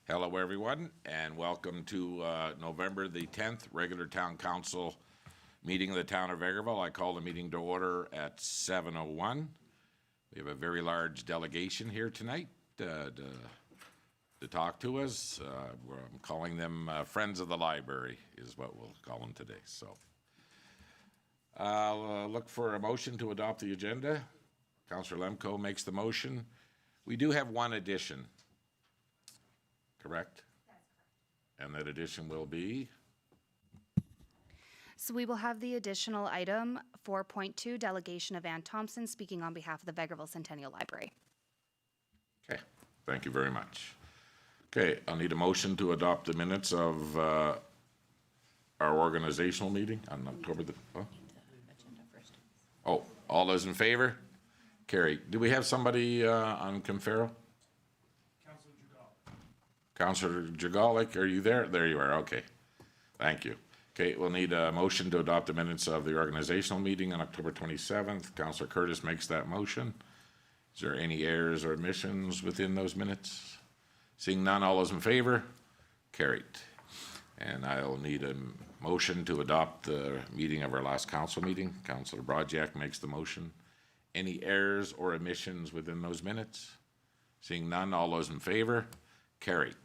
Hello, everyone, and welcome to November the 10th regular Town Council meeting of the Town of Vegreville. I call the meeting to order at 7:01. We have a very large delegation here tonight to talk to us. I'm calling them Friends of the Library is what we'll call them today. So I'll look for a motion to adopt the agenda. Councillor Lemko makes the motion. We do have one addition. Correct? That's correct. And that addition will be? So we will have the additional item 4.2, delegation of Ann Thompson speaking on behalf of the Vegreville Centennial Library. Okay, thank you very much. Okay, I'll need a motion to adopt the minutes of our organizational meeting on October the... Oh, all those in favor? Carrie, do we have somebody on Confero? Councillor Jagalik, are you there? There you are, okay. Thank you. Okay, we'll need a motion to adopt the minutes of the organizational meeting on October 27th. Councillor Curtis makes that motion. Is there any errors or omissions within those minutes? Seeing none, all those in favor? Carried. And I'll need a motion to adopt the meeting of our last council meeting. Councillor Broadjack makes the motion. Any errors or omissions within those minutes? Seeing none, all those in favor? Carried.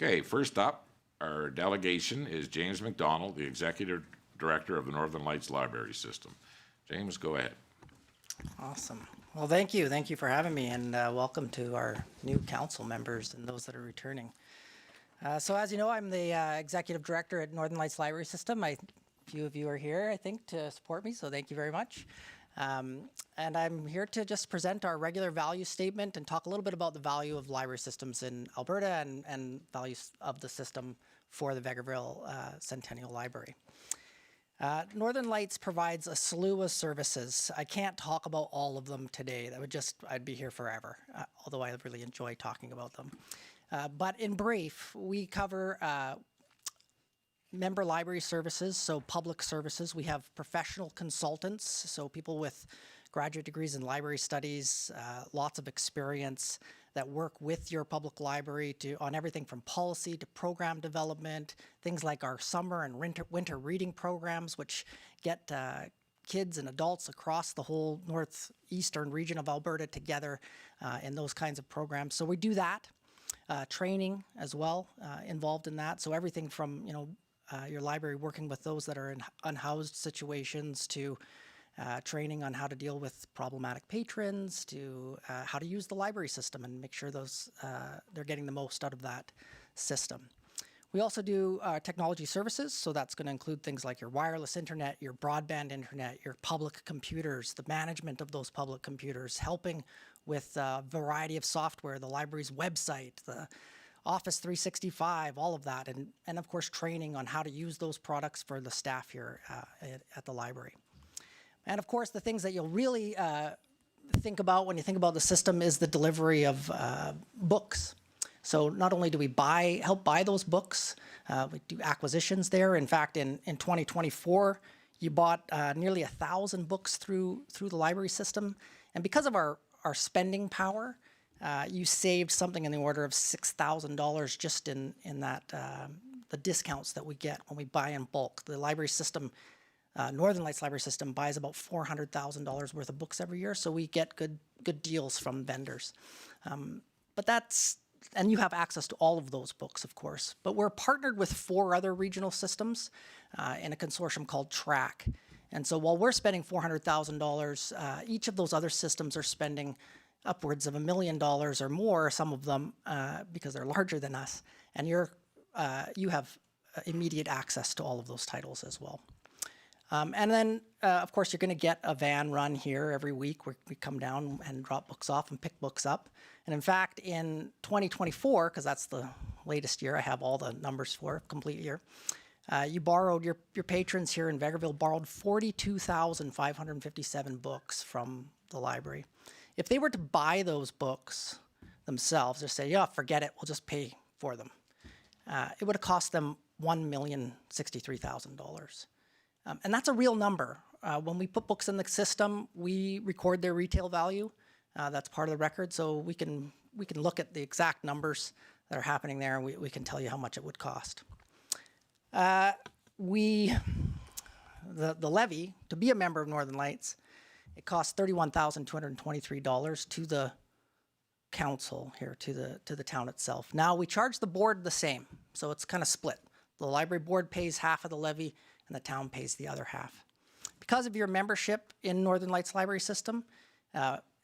Okay, first up, our delegation is James McDonald, the Executive Director of the Northern Lights Library System. James, go ahead. Awesome. Well, thank you. Thank you for having me, and welcome to our new council members and those that are returning. So as you know, I'm the Executive Director at Northern Lights Library System. A few of you are here, I think, to support me, so thank you very much. And I'm here to just present our regular value statement and talk a little bit about the value of library systems in Alberta and values of the system for the Vegreville Centennial Library. Northern Lights provides a slew of services. I can't talk about all of them today. I'd be here forever, although I really enjoy talking about them. But in brief, we cover member library services, so public services. We have professional consultants, so people with graduate degrees in library studies, lots of experience that work with your public library on everything from policy to program development, things like our summer and winter reading programs, which get kids and adults across the whole northeastern region of Alberta together in those kinds of programs. So we do that. Training as well involved in that. So everything from, your library working with those that are in unhoused situations to training on how to deal with problematic patrons to how to use the library system and make sure they're getting the most out of that system. We also do technology services, so that's going to include things like your wireless internet, your broadband internet, your public computers, the management of those public computers, helping with a variety of software, the library's website, the Office 365, all of that, and of course training on how to use those products for the staff here at the library. And of course the things that you'll really think about when you think about the system is the delivery of books. So not only do we help buy those books, we do acquisitions there. In fact, in 2024, you bought nearly 1,000 books through the library system. And because of our spending power, you saved something in the order of $6,000 just in that the discounts that we get when we buy in bulk. The library system, Northern Lights Library System, buys about $400,000 worth of books every year, so we get good deals from vendors. And you have access to all of those books, of course. But we're partnered with 4 other regional systems in a consortium called TRAC. And so while we're spending $400,000, each of those other systems are spending upwards of $1 million or more, some of them because they're larger than us, and you have immediate access to all of those titles as well. And then, of course, you're going to get a van run here every week where we come down and drop books off and pick books up. And in fact, in 2024, because that's the latest year, I have all the numbers for, complete year, your patrons here in Vegreville borrowed 42,557 books from the library. If they were to buy those books themselves, or say, yeah, forget it, we'll just pay for them, it would have cost them $1,063,000. And that's a real number. When we put books in the system, we record their retail value. That's part of the record, so we can look at the exact numbers that are happening there, and we can tell you how much it would cost. The levy, to be a member of Northern Lights, it costs $31,223 to the council here, to the town itself. Now, we charge the board the same, so it's kind of split. The library board pays half of the levy, and the town pays the other half. Because of your membership in Northern Lights Library System,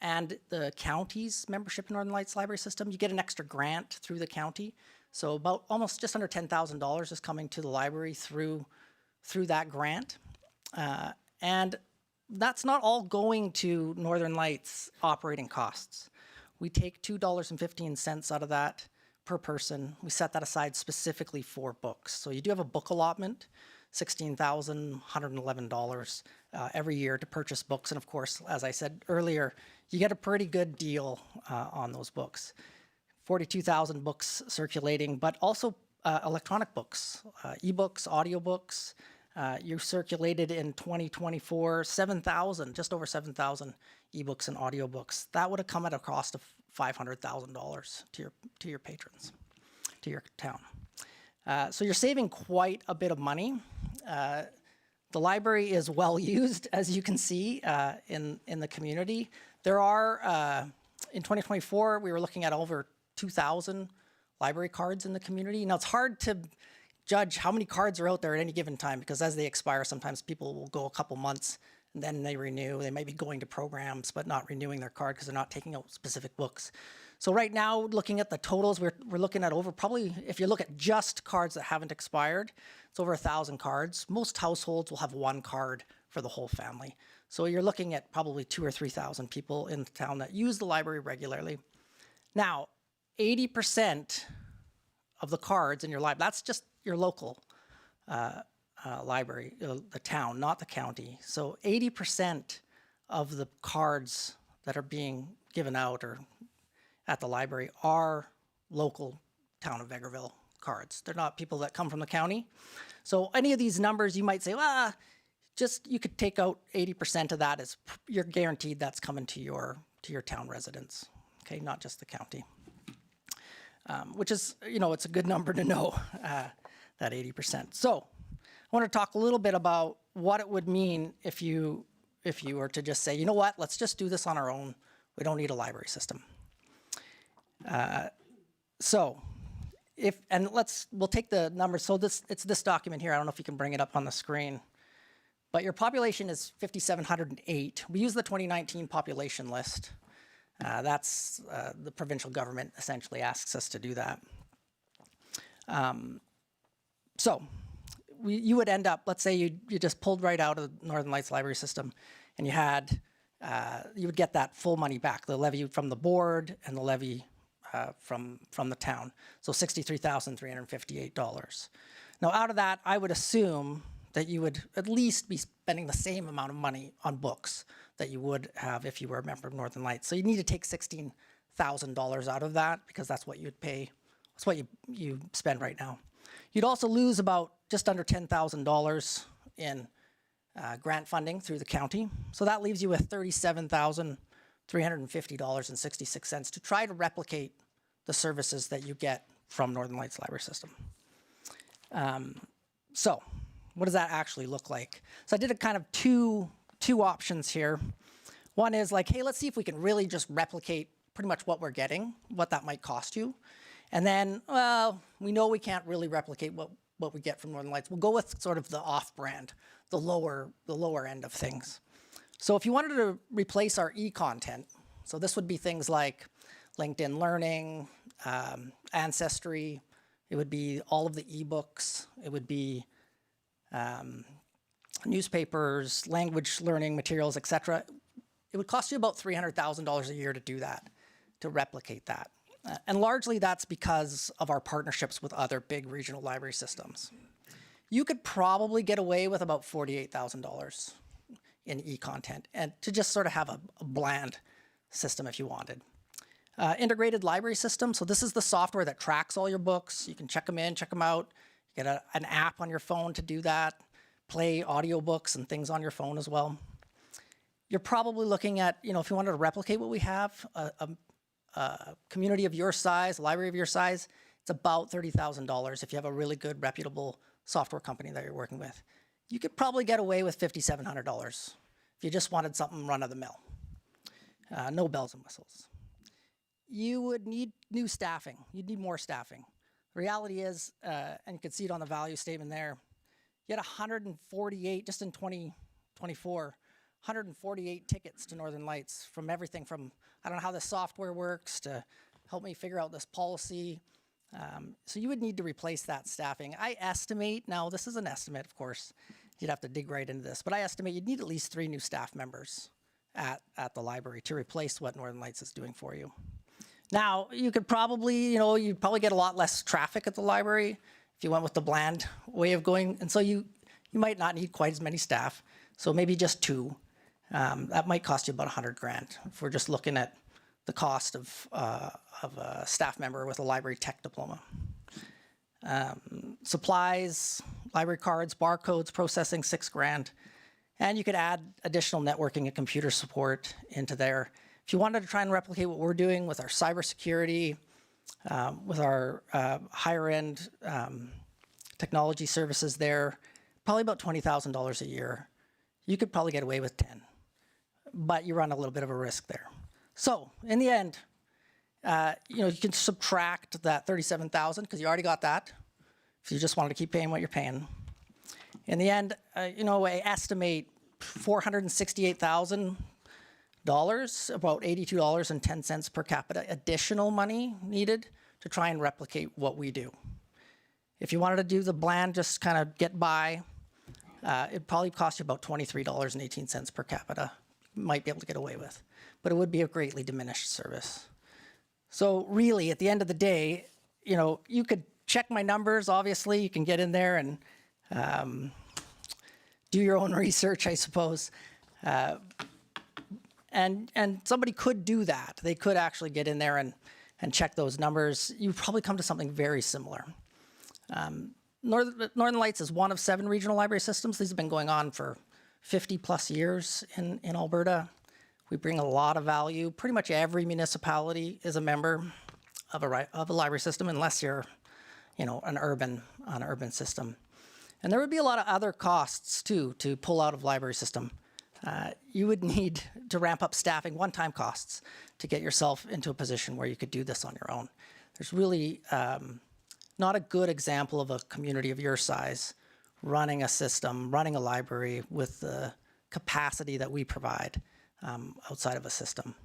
and the county's membership in Northern Lights Library System, you get an extra grant through the county. So about almost just under $10,000 is coming to the library through that grant. And that's not all going to Northern Lights operating costs. We take $2.15 out of that per person. We set that aside specifically for books. So you do have a book allotment, $16,111 every year to purchase books. And of course, as I said earlier, you get a pretty good deal on those books. 42,000 books circulating, but also electronic books, ebooks, audiobooks. You circulated in 2024 just over 7,000 ebooks and audiobooks. That would have come at a cost of $500,000 to your patrons, to your town. So you're saving quite a bit of money. The library is well used, as you can see in the community. There are, in 2024, we were looking at over 2,000 library cards in the community. Now, it's hard to judge how many cards are out there at any given time, because as they expire, sometimes people will go a couple months and then they renew. They might be going to programs but not renewing their card because they're not taking out specific books. So right now, looking at the totals, we're looking at over probably, if you look at just cards that haven't expired, it's over 1,000 cards. Most households will have one card for the whole family. So you're looking at probably 2,000 or 3,000 people in the town that use the library regularly. Now, 80% of the cards in your library, that's just your local library, the town, not the county. So 80% of the cards that are being given out or at the library are local town of Vegreville cards. They're not people that come from the county. So any of these numbers, you might say, well, you could take out 80% of that as you're guaranteed that's coming to your town residents, okay, not just the county. Which is, it's a good number to know, that 80%. So I want to talk a little bit about what it would mean if you were to just say, you know what, let's just do this on our own. We don't need a library system. We'll take the numbers. So it's this document here. I don't know if you can bring it up on the screen, but your population is 5,708. We use the 2019 population list. That's the provincial government essentially asks us to do that. You would end up, let's say you just pulled right out of the Northern Lights Library System, and you would get that full money back, the levy from the board and the levy from the town. So $63,358. Now, out of that, I would assume that you would at least be spending the same amount of money on books that you would have if you were a member of Northern Lights. So you need to take $16,000 out of that, because that's what you'd pay. That's what you spend right now. You'd also lose about just under $10,000 in grant funding through the county. So that leaves you with $37,350.66 to try to replicate the services that you get from Northern Lights Library System. So what does that actually look like? So I did a kind of two options here. One is like, hey, let's see if we can really just replicate pretty much what we're getting, what that might cost you. And then, well, we know we can't really replicate what we get from Northern Lights. We'll go with sort of the off-brand, the lower end of things. So if you wanted to replace our e-content, so this would be things like LinkedIn Learning, Ancestry, it would be all of the ebooks, it would be newspapers, language learning materials, etc. It would cost you about $300,000 a year to do that, to replicate that. And largely that's because of our partnerships with other big regional library systems. You could probably get away with about $48,000 in e-content, and to just sort of have a bland system if you wanted. Integrated library system, so this is the software that tracks all your books. You can check them in, check them out. You get an app on your phone to do that, play audiobooks and things on your phone as well. You're probably looking at, if you wanted to replicate what we have, a community of your size, a library of your size, It's about $30,000 if you have a really good, reputable software company that you're working with. You could probably get away with $5,700 if you just wanted something run-of-the-mill. No bells and whistles. You would need new staffing. You'd need more staffing. The reality is, and you can see it on the value statement there, you had 148, just in 2024, 148 tickets to Northern Lights from everything from, I don't know how the software works, to help me figure out this policy. So you would need to replace that staffing. I estimate, now this is an estimate, of course, you'd have to dig right into this, but I estimate you'd need at least 3 new staff members at the library to replace what Northern Lights is doing for you. Now, you could probably, you'd probably get a lot less traffic at the library if you went with the bland way of going. And so you might not need quite as many staff. So maybe just 2. That might cost you about $100,000 if we're just looking at the cost of a staff member with a library tech diploma. Supplies, library cards, barcodes, processing, $6,000. And you could add additional networking and computer support into there. If you wanted to try and replicate what we're doing with our cybersecurity, with our higher-end technology services there, probably about $20,000 a year. You could probably get away with 10, but you run a little bit of a risk there. So in the end, you can subtract that $37,000 because you already got that. If you just wanted to keep paying what you're paying. In the end, I estimate $468,000, about $82.10 per capita, additional money needed to try and replicate what we do. If you wanted to do the bland, just kind of get by, it'd probably cost you about $23.18 per capita. You might be able to get away with, but it would be a greatly diminished service. So really, at the end of the day, you could check my numbers. Obviously, you can get in there and do your own research, I suppose. And somebody could do that. They could actually get in there and check those numbers. You'd probably come to something very similar. Northern Lights is one of 7 regional library systems. These have been going on for 50 plus years in Alberta. We bring a lot of value. Pretty much every municipality is a member of a library system, unless you're, an urban system. And there would be a lot of other costs too to pull out of library system. You would need to ramp up staffing, one-time costs, to get yourself into a position where you could do this on your own. There's really not a good example of a community of your size running a system, running a library with the capacity that we provide outside of a system.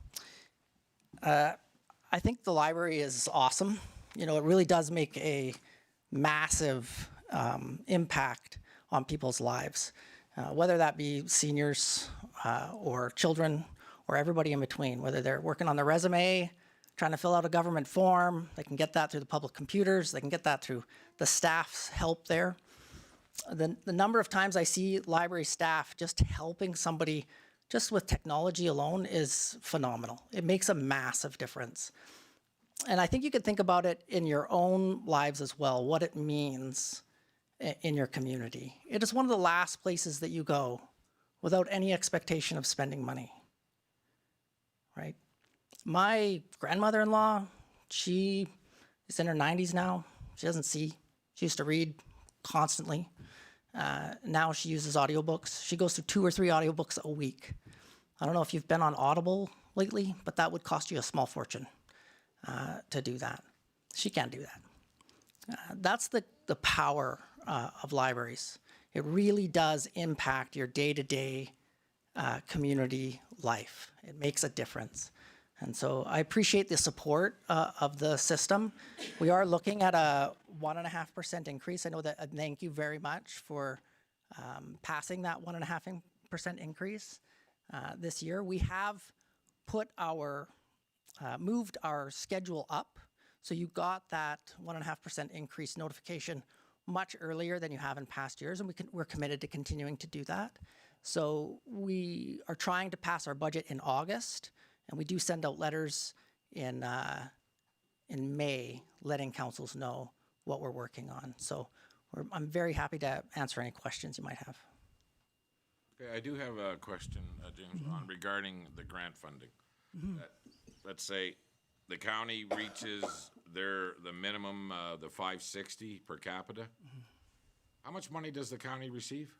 I think the library is awesome. It really does make a massive impact on people's lives, whether that be seniors or children or everybody in between, whether they're working on their resume, trying to fill out a government form. They can get that through the public computers. They can get that through the staff's help there. The number of times I see library staff just helping somebody just with technology alone is phenomenal. It makes a massive difference. And I think you could think about it in your own lives as well, what it means in your community. It is one of the last places that you go without any expectation of spending money, right? My grandmother-in-law, she is in her 90s now. She doesn't see. She used to read constantly. Now she uses audiobooks. She goes through 2 or 3 audiobooks a week. I don't know if you've been on Audible lately, but that would cost you a small fortune to do that. She can't do that. That's the power of libraries. It really does impact your day-to-day community life. It makes a difference. And so I appreciate the support of the system. We are looking at a 1.5% increase. I know that, thank you very much for passing that 1.5% increase this year. We have put moved our schedule up. So you got that 1.5% increase notification much earlier than you have in past years, and we're committed to continuing to do that. So we are trying to pass our budget in August, and we do send out letters in May letting councils know what we're working on. So I'm very happy to answer any questions you might have. Okay, I do have a question, James, on regarding the grant funding. Let's say the county reaches the minimum, the 560 per capita. How much money does the county receive?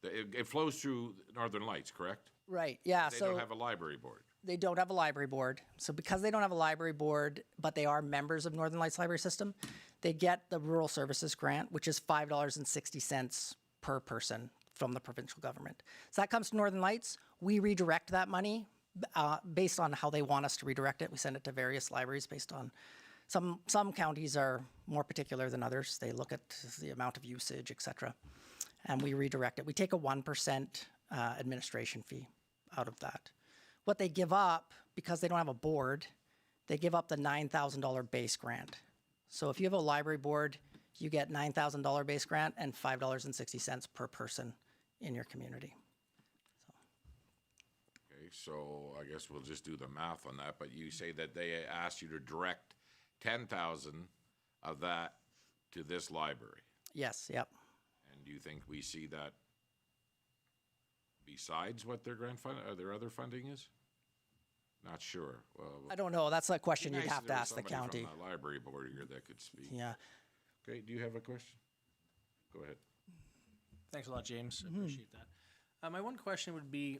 It flows through Northern Lights, correct? Right, yeah, They so don't have a library board. they don't have a library board. So because they don't have a library board, but they are members of Northern Lights Library System, they get the Rural Services Grant, which is $5.60 per person from the provincial government. So that comes to Northern Lights. We redirect that money based on how they want us to redirect it. We send it to various libraries based on some counties are more particular than others. They look at the amount of usage, et cetera, and we redirect it. We take a 1% administration fee out of that. What they give up, because they don't have a board, they give up the $9,000 base grant. So if you have a library board, you get $9,000 base grant and $5.60 per person in your community. Okay, so I guess we'll just do the math on that, but you say that they asked you to direct 10,000 of that to this library. Yes, yep. And do you think we see that besides what their grant fund, or their other funding is? Not sure. Well, I don't know. That's a question nice you'd if have to there was ask the somebody county. from the library board here that could speak. Yeah. Okay, do you have a question? Go ahead. Thanks a lot, James. I appreciate that. My one question would be,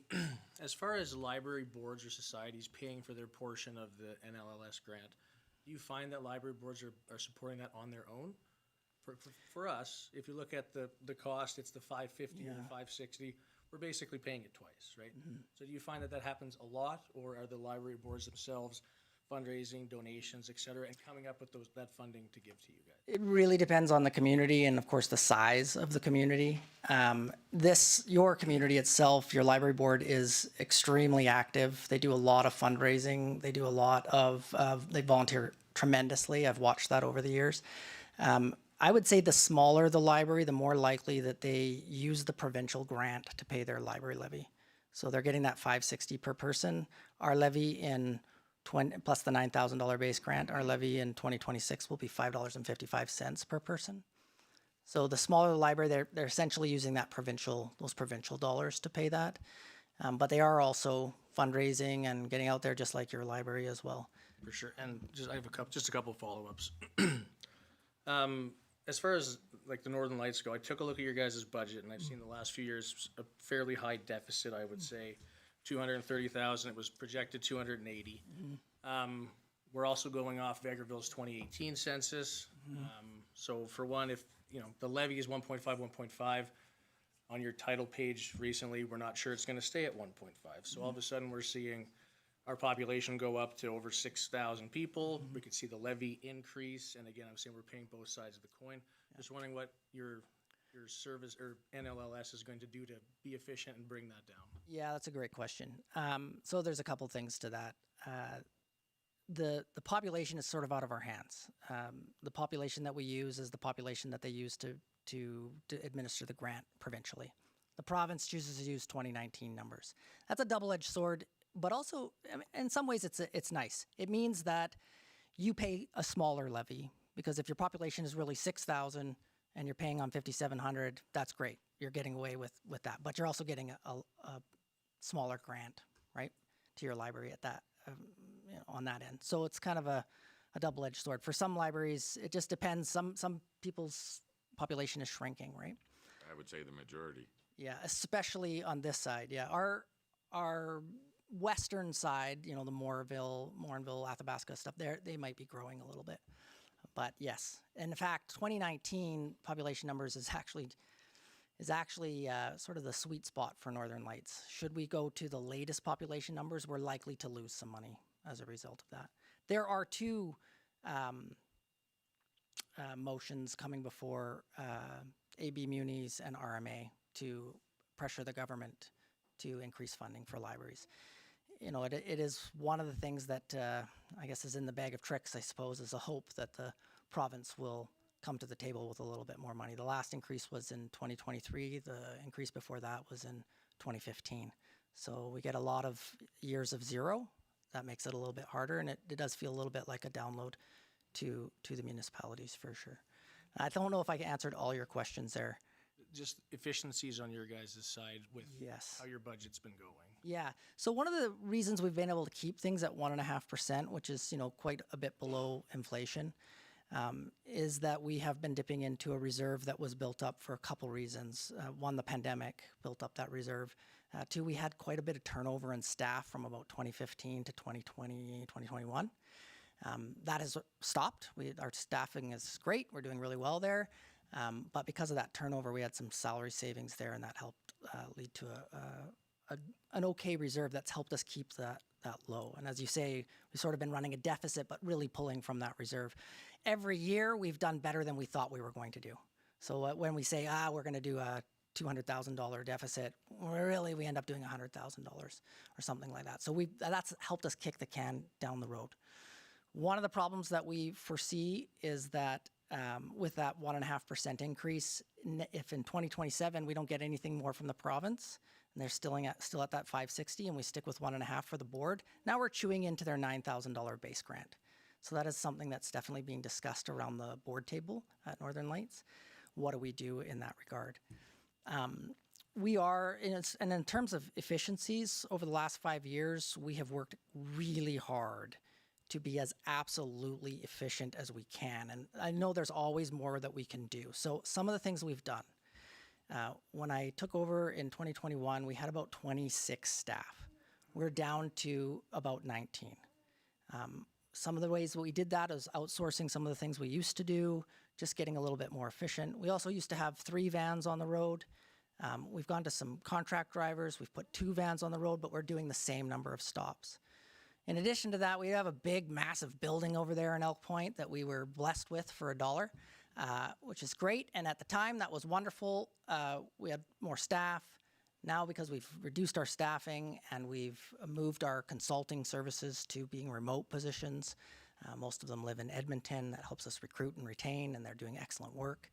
as far as library boards or societies paying for their portion of the NLLS grant, do you find that library boards are supporting that on their own? For us, if you look at the cost, it's the $550 or the $560. We're basically paying it twice, right? So do you find that happens a lot, or are the library boards themselves fundraising, donations, et cetera, and coming up with that funding to give to you guys? It really depends on the community and, of course, the size of the community. Your community itself, your library board is extremely active. They do a lot of fundraising. They do a lot they volunteer tremendously. I've watched that over the years. I would say the smaller the library, the more likely that they use the provincial grant to pay their library levy. So they're getting that $560 per person. Our levy plus the $9,000 base grant, our levy in 2026 will be $5.55 per person. So the smaller the library, they're essentially using those provincial dollars to pay that. But they are also fundraising and getting out there just like your library as well. For sure. And I have a couple follow-ups. As far as like the Northern Lights go, I took a look at your guys' budget, and I've seen the last few years a fairly high deficit. I would say $230,000. It was projected $280. We're also going off Vegreville's 2018 census. So for one, if the levy is 1.5, 1.5 on your title page recently, we're not sure it's going to stay at 1.5. So all of a sudden, we're seeing our population go up to over 6,000 people. We could see the levy increase, and again, I'm saying we're paying both sides of the coin. Just wondering what your service or NLLS is going to do to be efficient and bring that down. Yeah, that's a great question. So there's a couple things to that. The population is sort of out of our hands. The population that we use is the population that they use to administer the grant provincially. The province chooses to use 2019 numbers. That's a double-edged sword, but also in some ways it's nice. It means that you pay a smaller levy, because if your population is really 6,000 and you're paying on 5,700, that's great. You're getting away with that, but you're also getting a smaller grant, right, to your library at that on that end. So it's kind of a double-edged sword. For some libraries, it just depends. Some people's population is shrinking, right? I would say the majority. Yeah, especially on this side. Yeah, our western side, the Morinville, Athabasca stuff, they might be growing a little bit. But yes, in fact, 2019 population numbers is actually sort of the sweet spot for Northern Lights. Should we go to the latest population numbers, we're likely to lose some money as a result of that. There are two motions coming before AB Munis and RMA to pressure the government to increase funding for libraries. It is one of the things that I guess is in the bag of tricks, I suppose, is a hope that the province will come to the table with a little bit more money. The last increase was in 2023. The increase before that was in 2015. So we get a lot of years of zero. That makes it a little bit harder, and it does feel a little bit like a download to the municipalities for sure. I don't know if I answered all your questions there. just efficiencies on your guys' side with Yes. how your budget's been going. Yeah. So one of the reasons we've been able to keep things at 1.5%, which is, quite a bit below inflation, is that we have been dipping into a reserve that was built up for a couple reasons. One, the pandemic built up that reserve. Two, we had quite a bit of turnover in staff from about 2015 to 2020, 2021. That has stopped. Our staffing is great. We're doing really well there. But because of that turnover, we had some salary savings there, and that helped lead to an okay reserve that's helped us keep that low. And as you say, we've sort of been running a deficit, but really pulling from that reserve. Every year, we've done better than we thought we were going to do. So when we say, we're going to do a $200,000 deficit, we end up doing $100,000 or something like that. So that's helped us kick the can down the road. One of the problems that we foresee is that with that 1.5% increase, if in 2027 we don't get anything more from the province, and they're still at that 560, and we stick with 1.5 for the board, now we're chewing into their $9,000 base grant. So that is something that's definitely being discussed around the board table at Northern Lights. What do we do in that regard? And in terms of efficiencies, over the last 5 years, we have worked really hard to be as absolutely efficient as we can. And I know there's always more that we can do. So some of the things we've done. When I took over in 2021, we had about 26 staff. We're down to about 19. Some of the ways that we did that is outsourcing some of the things we used to do, just getting a little bit more efficient. We also used to have 3 vans on the road. We've gone to some contract drivers. We've put 2 vans on the road, but we're doing the same number of stops. In addition to that, we have a big, massive building over there in Elk Point that we were blessed with for $1, which is great. And at the time, that was wonderful. We had more staff. Now, because we've reduced our staffing and we've moved our consulting services to being remote positions, most of them live in Edmonton. That helps us recruit and retain, and they're doing excellent work.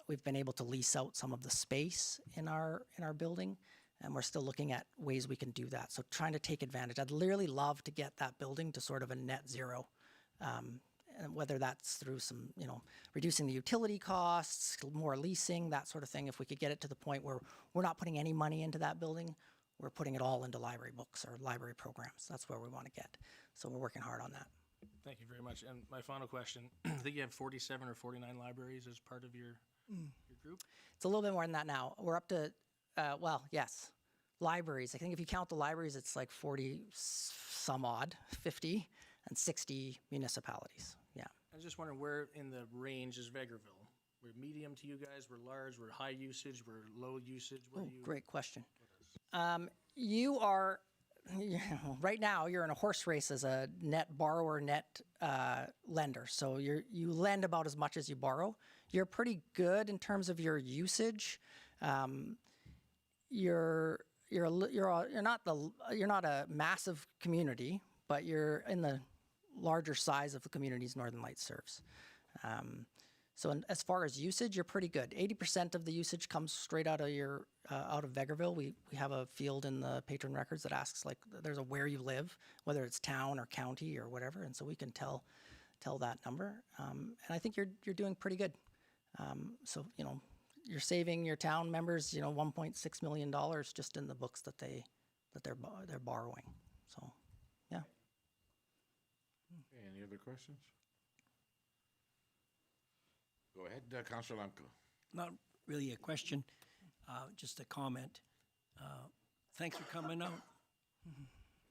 We've been able to lease out some of the space in our building, and we're still looking at ways we can do that. So trying to take advantage. I'd really love to get that building to sort of a net zero, and whether that's through some, reducing the utility costs, more leasing, that sort of thing. If we could get it to the point where we're not putting any money into that building, we're putting it all into library books or library programs. That's where we want to get. So we're working hard on that. Thank you very much. And my final question, I think you have 47 or 49 libraries as part of your group? It's a little bit more than that now. We're up to, yes, libraries. I think if you count the libraries, it's like 40 some odd, 50 and 60 municipalities. Yeah. I was just wondering where in the range is Vegreville? We're medium to you guys, we're large, we're high usage, we're low usage? Great question. You are, right now, you're in a horse race as a net borrower, net lender. So you lend about as much as you borrow. You're pretty good in terms of your usage. You're not a massive community, but you're in the larger size of the communities Northern Lights serves. So as far as usage, you're pretty good. 80% of the usage comes straight out of out of Vegreville. We have a field in the patron records that asks, there's a where you live, whether it's town or county or whatever, and so we can tell that number. And I think you're doing pretty good. So you're saving your town members, $1.6 million just in the books that they're borrowing. So, yeah. Okay, any other questions? Go ahead, Councilor Lemko. Not really a question, just a comment. Thanks for coming out.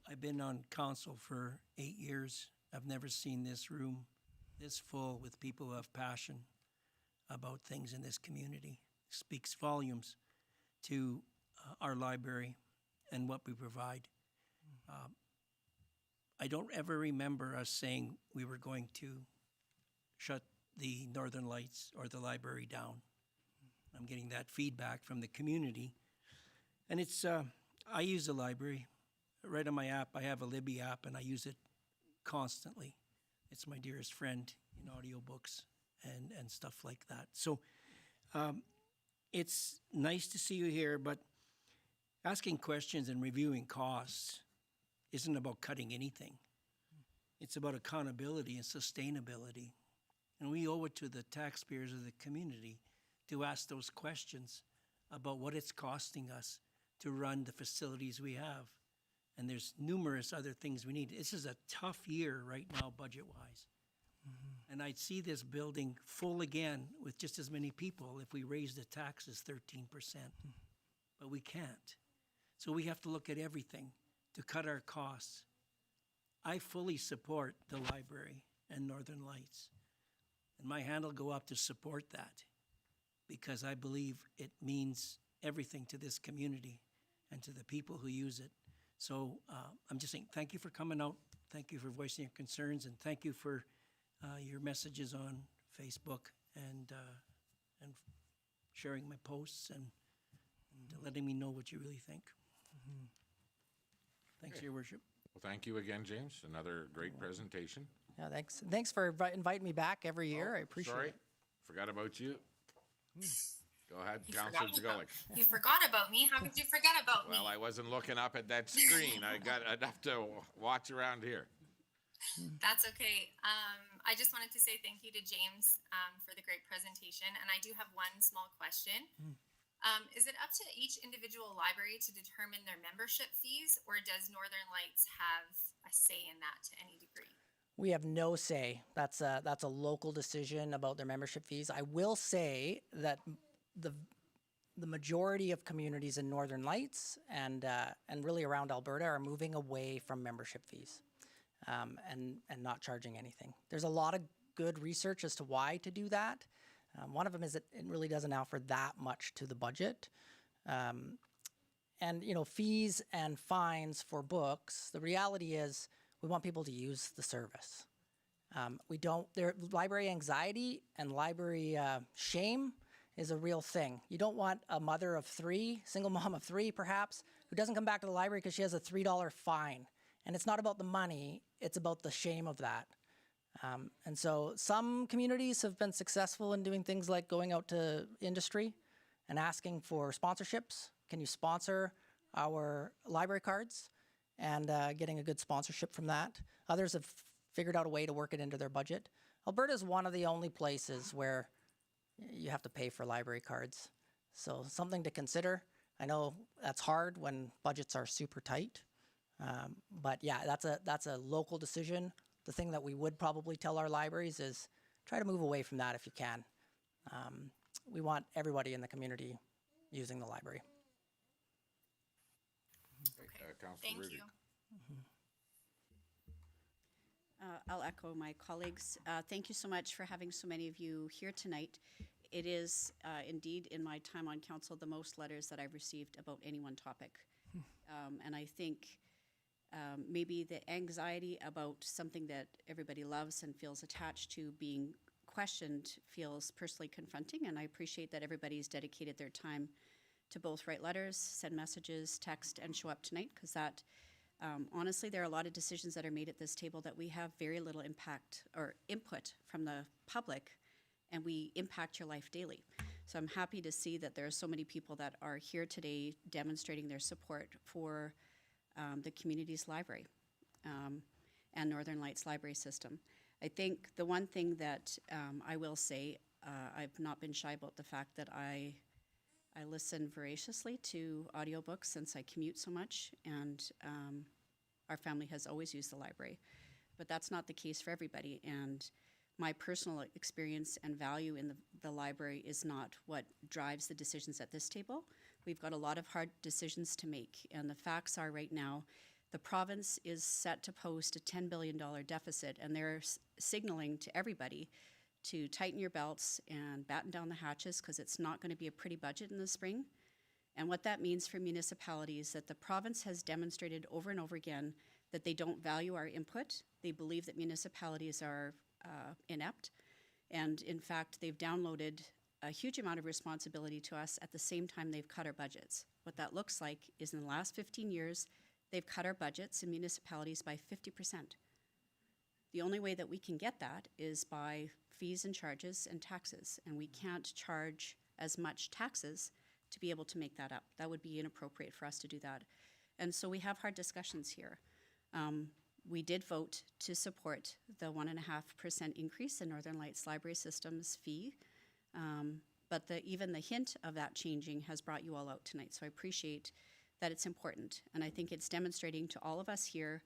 I've been on council for 8 years. I've never seen this room this full with people who have passion about things in this community. It speaks volumes to our library and what we provide. I don't ever remember us saying we were going to shut the Northern Lights or the library down. I'm getting that feedback from the community. And it's, I use the library. Right on my app, I have a Libby app, and I use it constantly. It's my dearest friend in audiobooks and stuff like that. So it's nice to see you here, but asking questions and reviewing costs isn't about cutting anything. It's about accountability and sustainability. And we owe it to the taxpayers of the community to ask those questions about what it's costing us to run the facilities we have. And there's numerous other things we need. This is a tough year right now, budget-wise. And I'd see this building full again with just as many people if we raise the taxes 13%. But we can't. So we have to look at everything to cut our costs. I fully support the library and Northern Lights. And my hand will go up to support that because I believe it means everything to this community and to the people who use it. So I'm just saying thank you for coming out. Thank you for voicing your concerns, and thank you for your messages on Facebook and sharing my posts and letting me know what you really think. Thanks, Your Worship. Well, thank you again, James. Another great presentation. Yeah, thanks. Thanks for inviting me back every year. I appreciate Sorry, it. forgot about you. Go ahead, You Councillor forgot Jagalik. You forgot about me? How could you forget about me? Well, I wasn't looking up at that screen. I got enough to watch around here. That's okay. I just wanted to say thank you to James for the great presentation. And I do have one small question. Is it up to each individual library to determine their membership fees, or does Northern Lights have a say in that to any degree? We have no say. That's a local decision about their membership fees. I will say that the majority of communities in Northern Lights and really around Alberta are moving away from membership fees and not charging anything. There's a lot of good research as to why to do that. One of them is that it really doesn't offer that much to the budget. And, you know, fees and fines for books, the reality is we want people to use the service. Library anxiety and library shame is a real thing. You don't want a mother of three, single mom of three perhaps, who doesn't come back to the library because she has a $3 fine. And it's not about the money, it's about the shame of that. And so some communities have been successful in doing things like going out to industry and asking for sponsorships. Can you sponsor our library cards? And getting a good sponsorship from that. Others have figured out a way to work it into their budget. Alberta is one of the only places where you have to pay for library cards. So something to consider. I know that's hard when budgets are super tight. But yeah, that's a local decision. The thing that we would probably tell our libraries is try to move away from that if you can. We want everybody in the community using the library. Councillor Thank Rudy. you. I'll echo my colleagues. Thank you so much for having so many of you here tonight. It is indeed, in my time on council, the most letters that I've received about any one topic. And I think maybe the anxiety about something that everybody loves and feels attached to being questioned feels personally confronting, and I appreciate that everybody's dedicated their time to both write letters, send messages, text, and show up tonight, because that, honestly, there are a lot of decisions that are made at this table that we have very little impact or input from the public, and we impact your life daily. So I'm happy to see that there are so many people that are here today demonstrating their support for the community's library and Northern Lights library system. I think the one thing that I will say, I've not been shy about the fact that I listen voraciously to audiobooks since I commute so much, and our family has always used the library. But that's not the case for everybody, and my personal experience and value in the library is not what drives the decisions at this table. We've got a lot of hard decisions to make, and the facts are right now, the province is set to post a $10 billion deficit, and they're signaling to everybody to tighten your belts and batten down the hatches, because it's not going to be a pretty budget in the spring. And what that means for municipalities is that the province has demonstrated over and over again that they don't value our input. They believe that municipalities are inept. And in fact, they've downloaded a huge amount of responsibility to us at the same time they've cut our budgets. What that looks like is in the last 15 years, they've cut our budgets in municipalities by 50%. The only way that we can get that is by fees and charges and taxes, and we can't charge as much taxes to be able to make that up. That would be inappropriate for us to do that. And so we have hard discussions here. We did vote to support the 1.5% increase in Northern Lights Library System's fee. but even the hint of that changing has brought you all out tonight. So I appreciate that it's important. And I think it's demonstrating to all of us here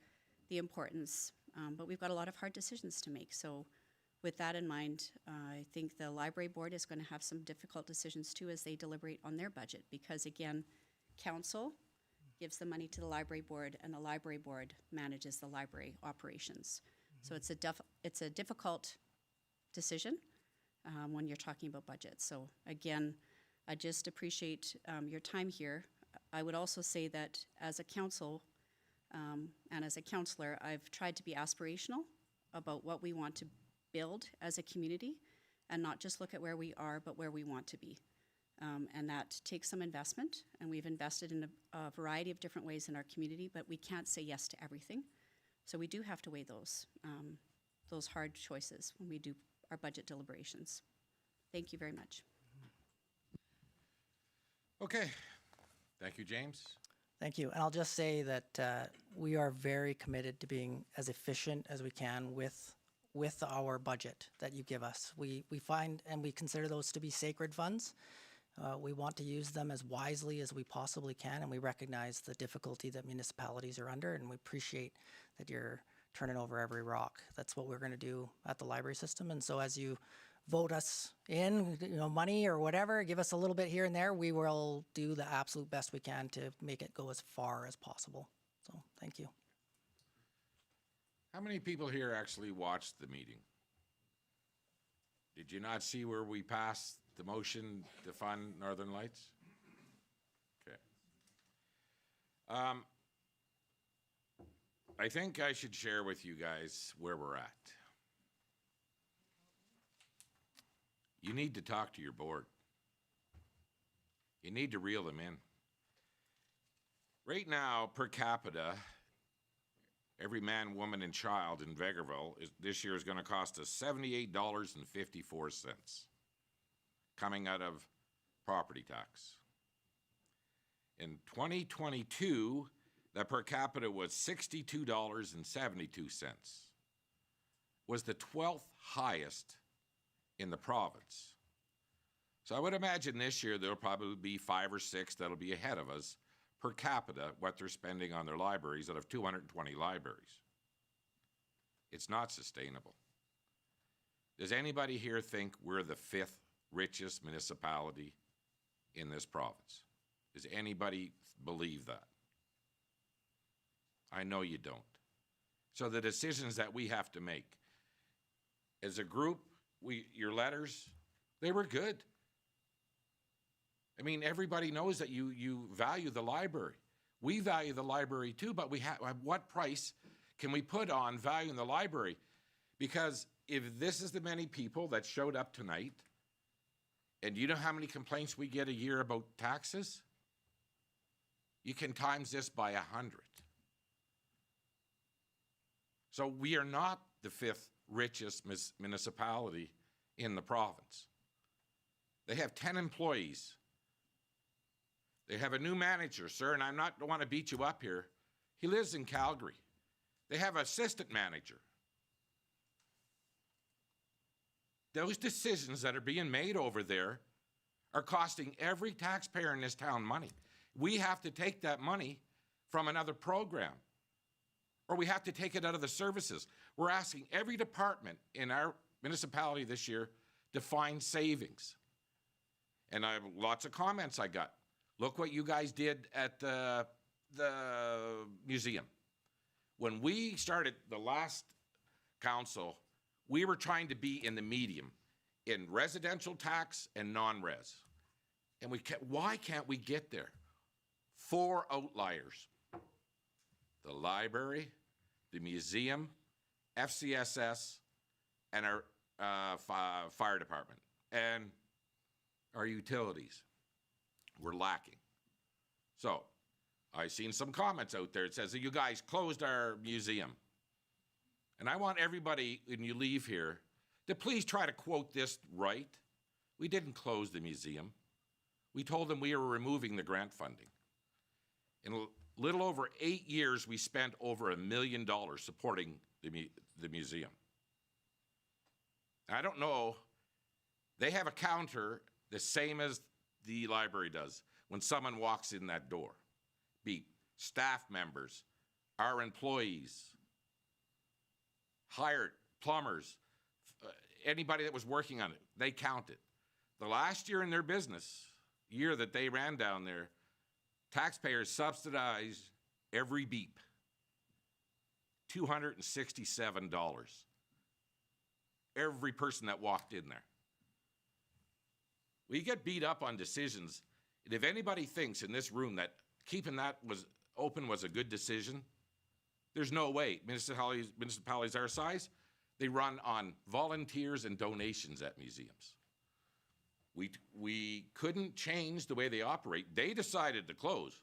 the importance. But we've got a lot of hard decisions to make. So with that in mind, I think the library board is going to have some difficult decisions too as they deliberate on their budget. Because again, council gives the money to the library board, and the library board manages the library operations. So it's a difficult decision when you're talking about budget. So again, I just appreciate your time here. I would also say that as a council and as a counselor, I've tried to be aspirational about what we want to build as a community, and not just look at where we are, but where we want to be. And that takes some investment, and we've invested in a variety of different ways in our community, but we can't say yes to everything. So we do have to weigh those hard choices when we do our budget deliberations. Thank you very much. Okay. Thank you, James. Thank you. And I'll just say that we are very committed to being as efficient as we can with our budget that you give us. We find and we consider those to be sacred funds. We want to use them as wisely as we possibly can, and we recognize the difficulty that municipalities are under, and we appreciate that you're turning over every rock. That's what we're going to do at the library system. And so as you vote us in, money or whatever, give us a little bit here and there, we will do the absolute best we can to make it go as far as possible. So thank you. How many people here actually watched the meeting? Did you not see where we passed the motion to fund Northern Lights? Okay. I think I should share with you guys where we're at. You need to talk to your board. You need to reel them in. Right now, per capita, every man, woman, and child in Vegreville this year is going to cost us $78.54 coming out of property tax. In 2022, the per capita was $62.72, was the 12th highest in the province. So I would imagine this year there'll probably be 5 or 6 that'll be ahead of us per capita what they're spending on their libraries out of 220 libraries. It's not sustainable. Does anybody here think we're the 5th richest municipality in this province? Does anybody believe that? I know you don't. So the decisions that we have to make as a group, your letters, they were good. I mean, everybody knows that you value the library. We value the library too, but what price can we put on valuing the library? Because if this is the many people that showed up tonight, and you know how many complaints we get a year about taxes? You can times this by 100. So we are not the 5th richest municipality in the province. They have 10 employees. They have a new manager, sir, and don't want to beat you up here. He lives in Calgary. They have an assistant manager. Those decisions that are being made over there are costing every taxpayer in this town money. We have to take that money from another program, or we have to take it out of the services. We're asking every department in our municipality this year to find savings. And I have lots of comments I got. Look what you guys did at the museum. When we started the last council, we were trying to be in the medium in residential tax and non-res. And why can't we get there? 4 outliers: the library, the museum, FCSS, and our fire department, and our utilities. We're lacking. So I've seen some comments out there. It says that you guys closed our museum. And I want everybody, when you leave here, to please try to quote this right. We didn't close the museum. We told them we were removing the grant funding. In a little over 8 years, we spent over $1 million supporting the museum. I don't know. They have a counter the same as the library does when someone walks in that door. Beep. Staff members, our employees, hired plumbers, anybody that was working on it, they counted. The last year in their business, year that they ran down there, taxpayers subsidized every beep. $267. Every person that walked in there. We get beat up on decisions, and if anybody thinks in this room that keeping that was open was a good decision, there's no way. Municipalities our size, they run on volunteers and donations at museums. We couldn't change the way they operate. They decided to close,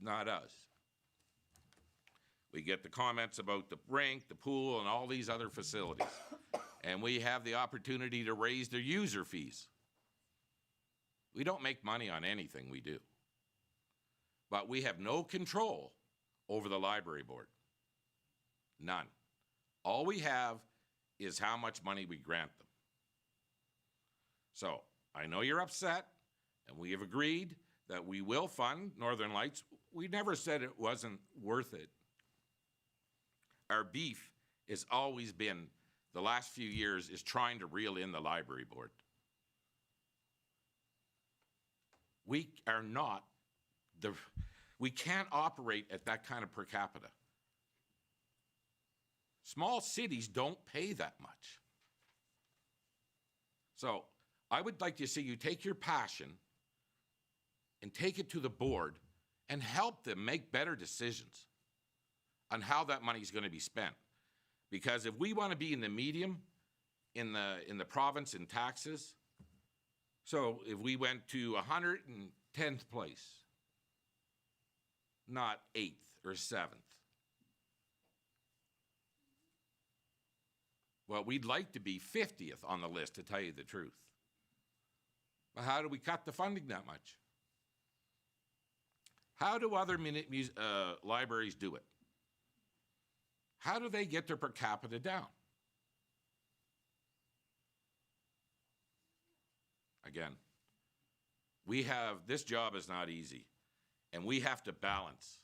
not us. We get the comments about the rink, the pool, and all these other facilities. And we have the opportunity to raise their user fees. We don't make money on anything we do. But we have no control over the library board. None. All we have is how much money we grant them. So, I know you're upset, and we have agreed that we will fund Northern Lights. We never said it wasn't worth it. Our beef has always been, the last few years, is trying to reel in the library board. We are not we can't operate at that kind of per capita. Small cities don't pay that much. So, I would like to see you take your passion and take it to the board and help them make better decisions on how that money is going to be spent. Because if we want to be in the medium in the province in taxes, so if we went to 110th place, not 8th or 7th. Well, we'd like to be 50th on the list, to tell you the truth. But how do we cut the funding that much? How do other libraries do it? How do they get their per capita down? Again, this job is not easy, and we have to balance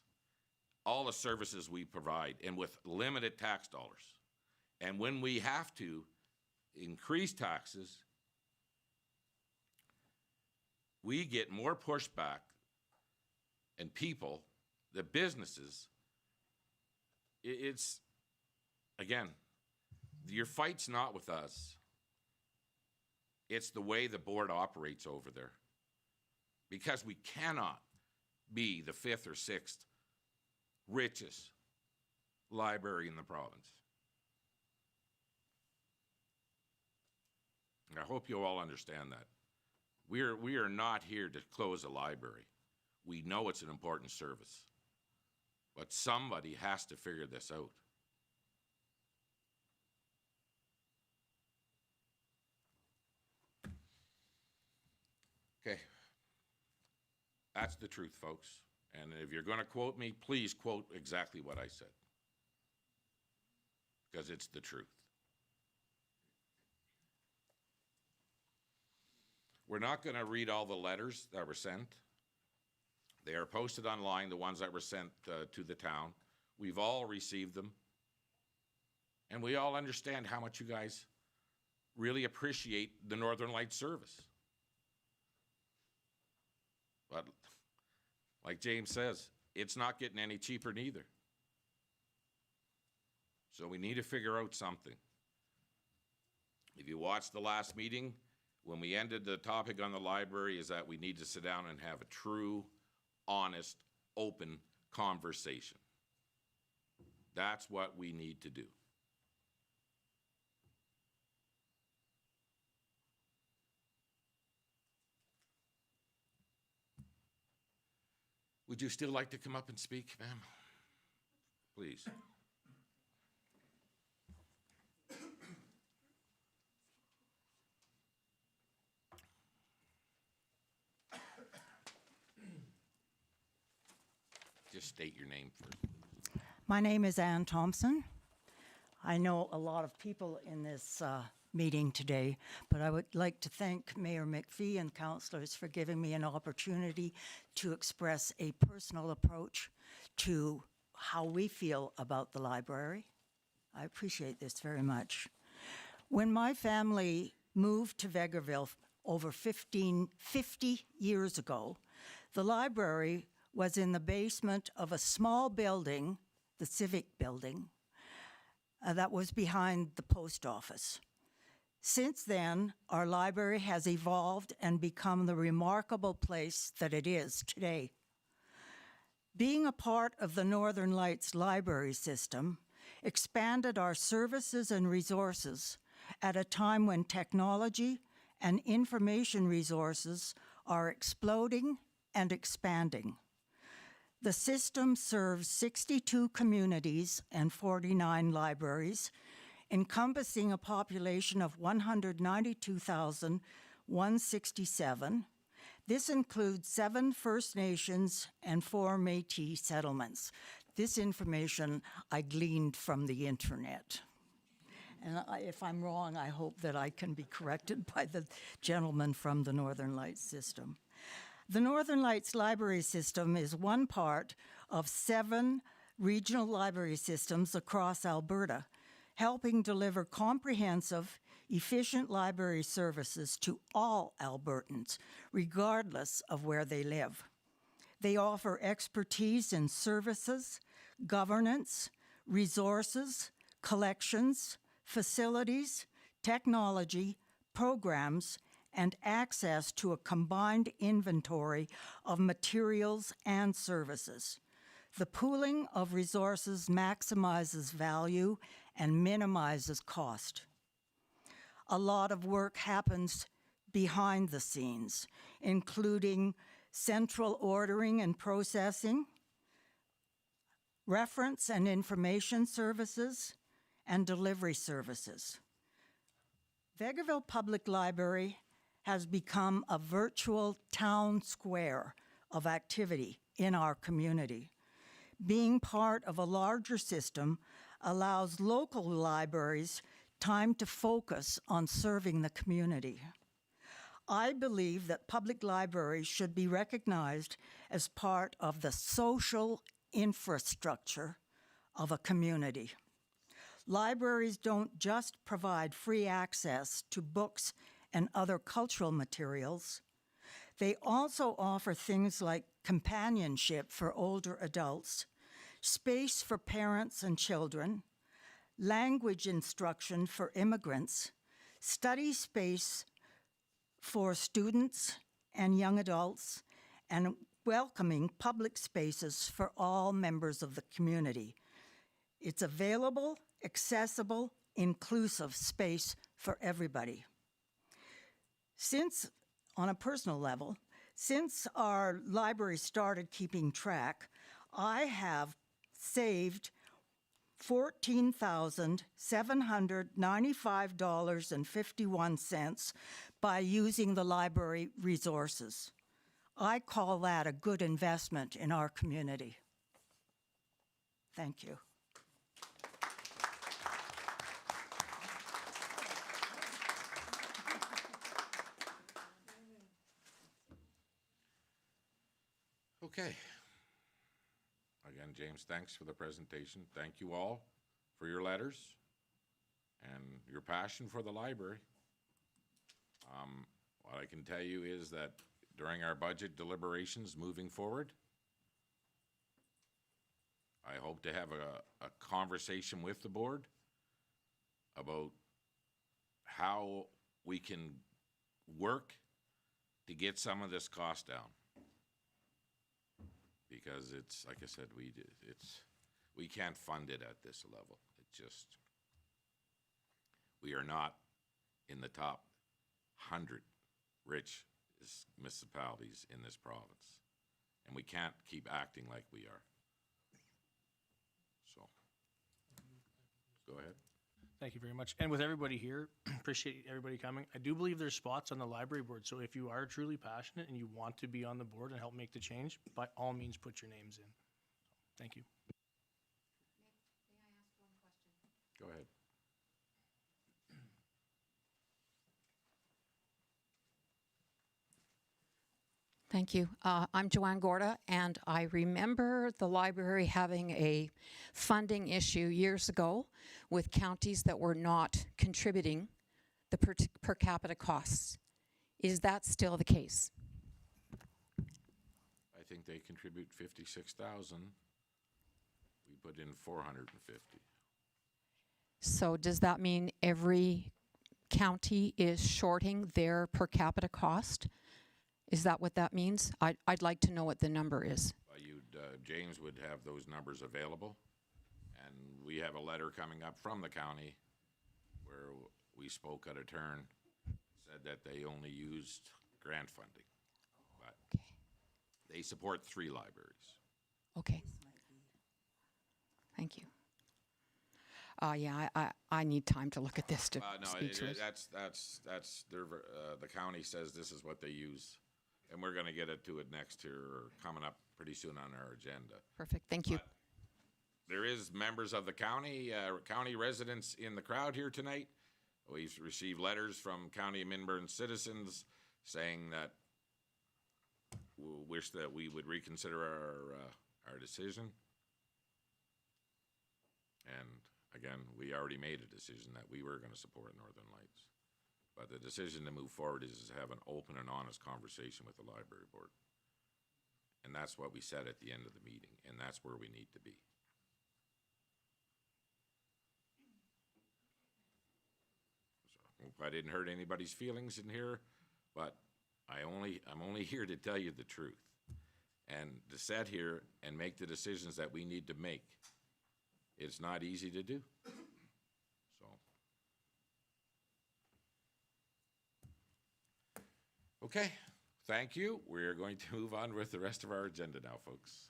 all the services we provide, and with limited tax dollars. And when we have to increase taxes, we get more pushback, and people, the businesses, it's, again, your fight's not with us. It's the way the board operates over there. Because we cannot be the 5th or 6th richest library in the province. I hope you all understand that. We are not here to close a library. We know it's an important service. But somebody has to figure this out. Okay. That's the truth, folks. And if you're going to quote me, please quote exactly what I said. Because it's the truth. We're not going to read all the letters that were sent. They are posted online, the ones that were sent to the town. We've all received them. And we all understand how much you guys really appreciate the Northern Lights service. But like James says, it's not getting any cheaper neither. So we need to figure out something. If you watched the last meeting, when we ended the topic on the library is that we need to sit down and have a true, honest, open conversation. That's what we need to do. Would you still like to come up and speak, ma'am? Please. Just state your name first. My name is Ann Thompson. I know a lot of people in this meeting today, but I would like to thank Mayor McPhee and councillors for giving me an opportunity to express a personal approach to how we feel about the library. I appreciate this very much. When my family moved to Vegreville over 50 years ago, the library was in the basement of a small building, the Civic Building, that was behind the post office. Since then, our library has evolved and become the remarkable place that it is today. Being a part of the Northern Lights library system expanded our services and resources at a time when technology and information resources are exploding and expanding. The system serves 62 communities and 49 libraries, encompassing a population of 192,167. This includes 7 First Nations and 4 Métis settlements. This information I gleaned from the internet. And if I'm wrong, I hope that I can be corrected by the gentleman from the Northern Lights system. The Northern Lights library system is one part of 7 regional library systems across Alberta, helping deliver comprehensive, efficient library services to all Albertans, regardless of where they live. They offer expertise in services, governance, resources, collections, facilities, technology, programs, and access to a combined inventory of materials and services. The pooling of resources maximizes value and minimizes cost. A lot of work happens behind the scenes, including central ordering and processing, reference and information services, and delivery services. Vegreville Public Library has become a virtual town square of activity in our community. Being part of a larger system allows local libraries time to focus on serving the community. I believe that public libraries should be recognized as part of the social infrastructure of a community. Libraries don't just provide free access to books and other cultural materials. They also offer things like companionship for older adults, space for parents and children, language instruction for immigrants, study space for students and young adults, and welcoming public spaces for all members of the community. It's available, accessible, inclusive space for everybody. On a personal level, since our library started keeping track, I have saved $14,795.51 by using the library resources. I call that a good investment in our community. Thank you. Okay. Again, James, thanks for the presentation. Thank you all for your letters and your passion for the library. What I can tell you is that during our budget deliberations moving forward, I hope to have a conversation with the board about how we can work to get some of this cost down. Because it's, like I said, we can't fund it at this level. We are not in the top 100 rich municipalities in this province. And we can't keep acting like we are. So, go ahead. Thank you very much. And with everybody here, appreciate everybody coming. I do believe there's spots on the library board, so if you are truly passionate and you want to be on the board and help make the change, by all means, put your names in. Thank you. Go ahead. Thank you. I'm Joanne Gorda, and I remember the library having a funding issue years ago with counties that were not contributing the per capita costs. Is that still the case? I think they contribute 56,000. We put in 450. So does that mean every county is shorting their per capita cost? Is that what that means? I'd like to know what the number is. James would have those numbers available, and we have a letter coming up from the county where we spoke at a turn, said that they only used grant funding, but they support 3 libraries. Okay. Thank you. Yeah, I need time to look at this to speak to it. That's their, the county says this is what they use, and we're gonna get it to it next here, or coming up pretty soon on our agenda. Perfect, thank you. But there is members of the county, county residents in the crowd here tonight. We've received letters from County of Minburn citizens saying that we wish that we would reconsider our decision. And again, we already made a decision that we were gonna support Northern Lights. But the decision to move forward is to have an open and honest conversation with the library board. And that's what we said at the end of the meeting, and that's where we need to be. So, hope I didn't hurt anybody's feelings in here, but I'm only here to tell you the truth. And to sit here and make the decisions that we need to make, it's not easy to do. So. Okay, thank you. We're going to move on with the rest of our agenda now, folks.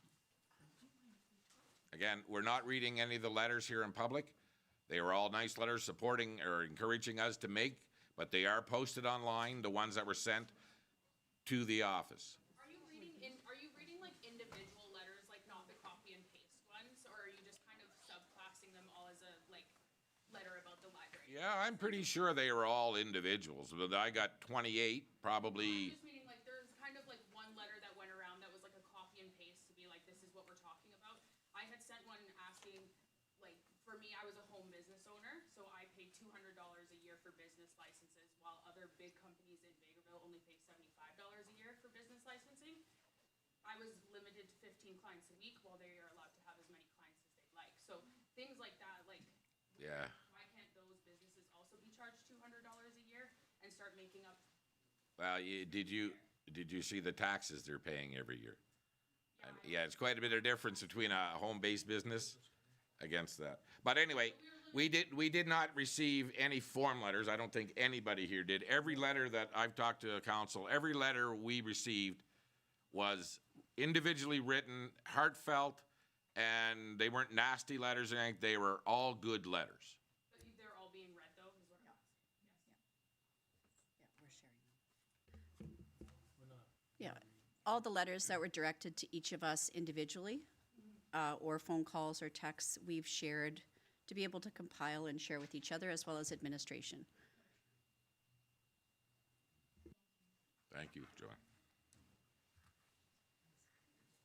Again, we're not reading any of the letters here in public. They were all nice letters supporting or encouraging us to make, but they are posted online, the ones that were sent to the office. Are you reading like individual letters, like not the copy and paste ones, or are you just kind of subclassing them all as a like letter about the library? Yeah, I'm pretty sure they were all individuals, but I got 28, probably. I'm just meaning like there's kind of like one letter that went around that was like a copy and paste to be like, this is what we're talking about. I had sent one asking, like, for me, I was a home business owner, so I paid $200 a year for business licenses, while other big companies in Vegreville only pay $75 a year for business licensing. I was limited to 15 clients a week, while they are allowed to have as many clients as they'd like. So things like that, like, Yeah. why can't those businesses also be charged $200 a year and start making up? Well, did you see the taxes they're paying every year? Yeah, it's quite a bit of difference between a home-based business against that. But anyway, we did not receive any form letters. I don't think anybody here did. Every letter that I've talked to council, every letter we received was individually written, heartfelt, and they weren't nasty letters or anything. They were all good letters. But they're all being read though, is what I'm asking. Yeah, we're sharing them. Yeah, all the letters that were directed to each of us individually, or phone calls or texts, we've shared to be able to compile and share with each other as well as administration. Thank you, Joanne.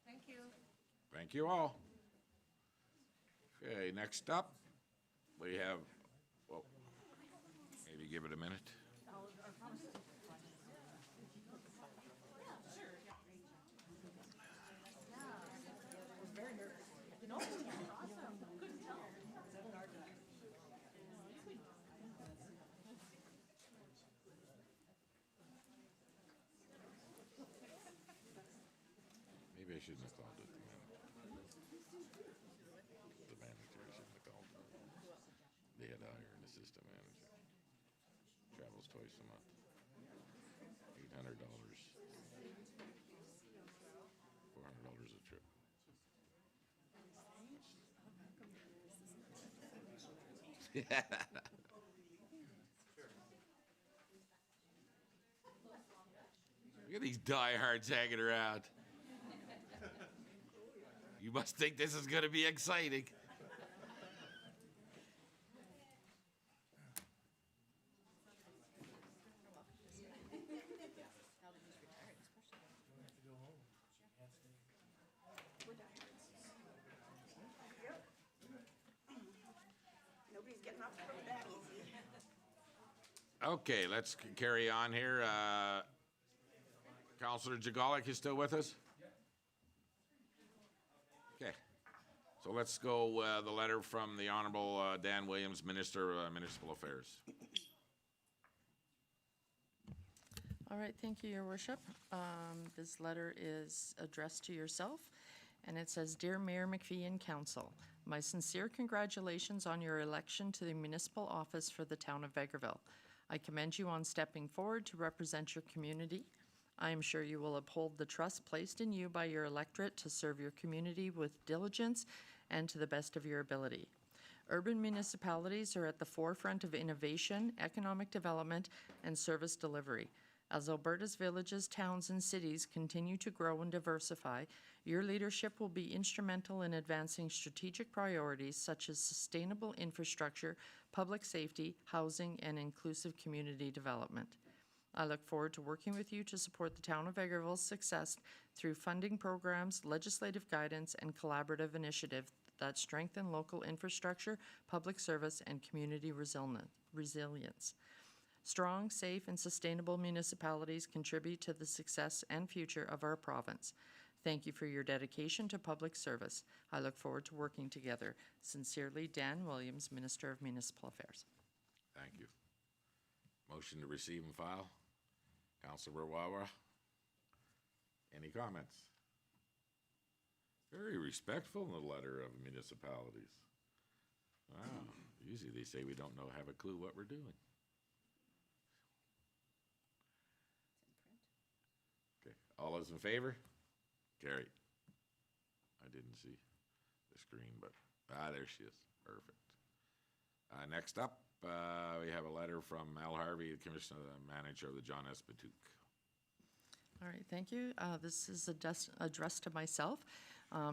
Thank you. Thank you all. Okay, next up, we have, well, maybe give it a minute. Maybe I shouldn't have called it the manager. The manager, I shouldn't have called it. They had to hire an assistant manager. Travels twice a month. $800. $400 a trip. Look at these diehards hanging around. You must think this is going to be exciting. Okay, let's carry on here. Councillor Jagalik is still with us? Okay. So let's go, the letter from the Honorable Dan Williams, Minister of Municipal Affairs. All right, thank you, Your Worship. This letter is addressed to yourself, and it says, Dear Mayor McPhee and Council, my sincere congratulations on your election to the municipal office for the town of Vegreville. I commend you on stepping forward to represent your community. I am sure you will uphold the trust placed in you by your electorate to serve your community with diligence and to the best of your ability. Urban municipalities are at the forefront of innovation, economic development, and service delivery. As Alberta's villages, towns, and cities continue to grow and diversify, your leadership will be instrumental in advancing strategic priorities such as sustainable infrastructure, public safety, housing, and inclusive community development. I look forward to working with you to support the town of Vegreville's success through funding programs, legislative guidance, and collaborative initiatives that strengthen local infrastructure, public service, and community resilience. Strong, safe, and sustainable municipalities contribute to the success and future of our province. Thank you for your dedication to public service. I look forward to working together. Sincerely, Dan Williams, Minister of Municipal Affairs. Thank you. Motion to receive and file. Councillor Wawa. Any comments? Very respectful in the letter of municipalities. Wow. Usually they say we don't know, have a clue what we're doing. Okay. All those in favor? Carried. I didn't see the screen, but there she is. Perfect. Next up, we have a letter from Al Harvey, the Commissioner, Manager of the John S. Batuque. All right, thank you. This is addressed to myself.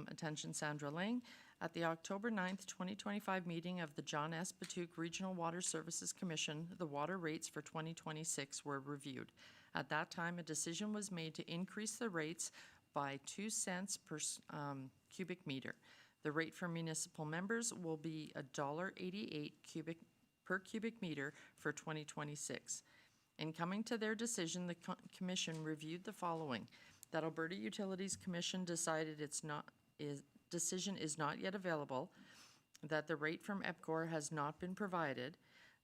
Attention, Sandra Lang. At the October 9th, 2025 meeting of the John S. Batuque Regional Water Services Commission, the water rates for 2026 were reviewed. At that time, a decision was made to increase the rates by 2 cents per cubic meter. The rate for municipal members will be $1.88 per cubic meter for 2026. In coming to their decision, the Commission reviewed the following: that Alberta Utilities Commission decided decision is not yet available, that the rate from EPCOR has not been provided,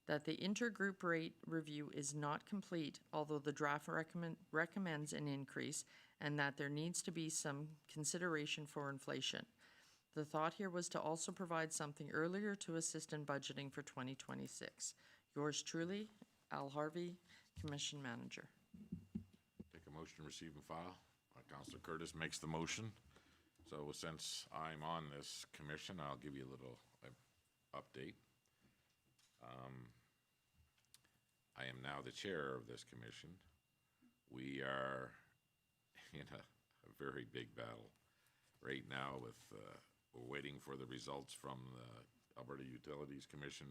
that the intergroup rate review is not complete, although the draft recommends an increase, and that there needs to be some consideration for inflation. The thought here was to also provide something earlier to assist in budgeting for 2026. Yours truly, Al Harvey, Commission Manager. Take a motion to receive and file. Councillor Curtis makes the motion. So since I'm on this commission, I'll give you a little update. I am now the chair of this commission. We are in a very big battle right now with, we're waiting for the results from the Alberta Utilities Commission.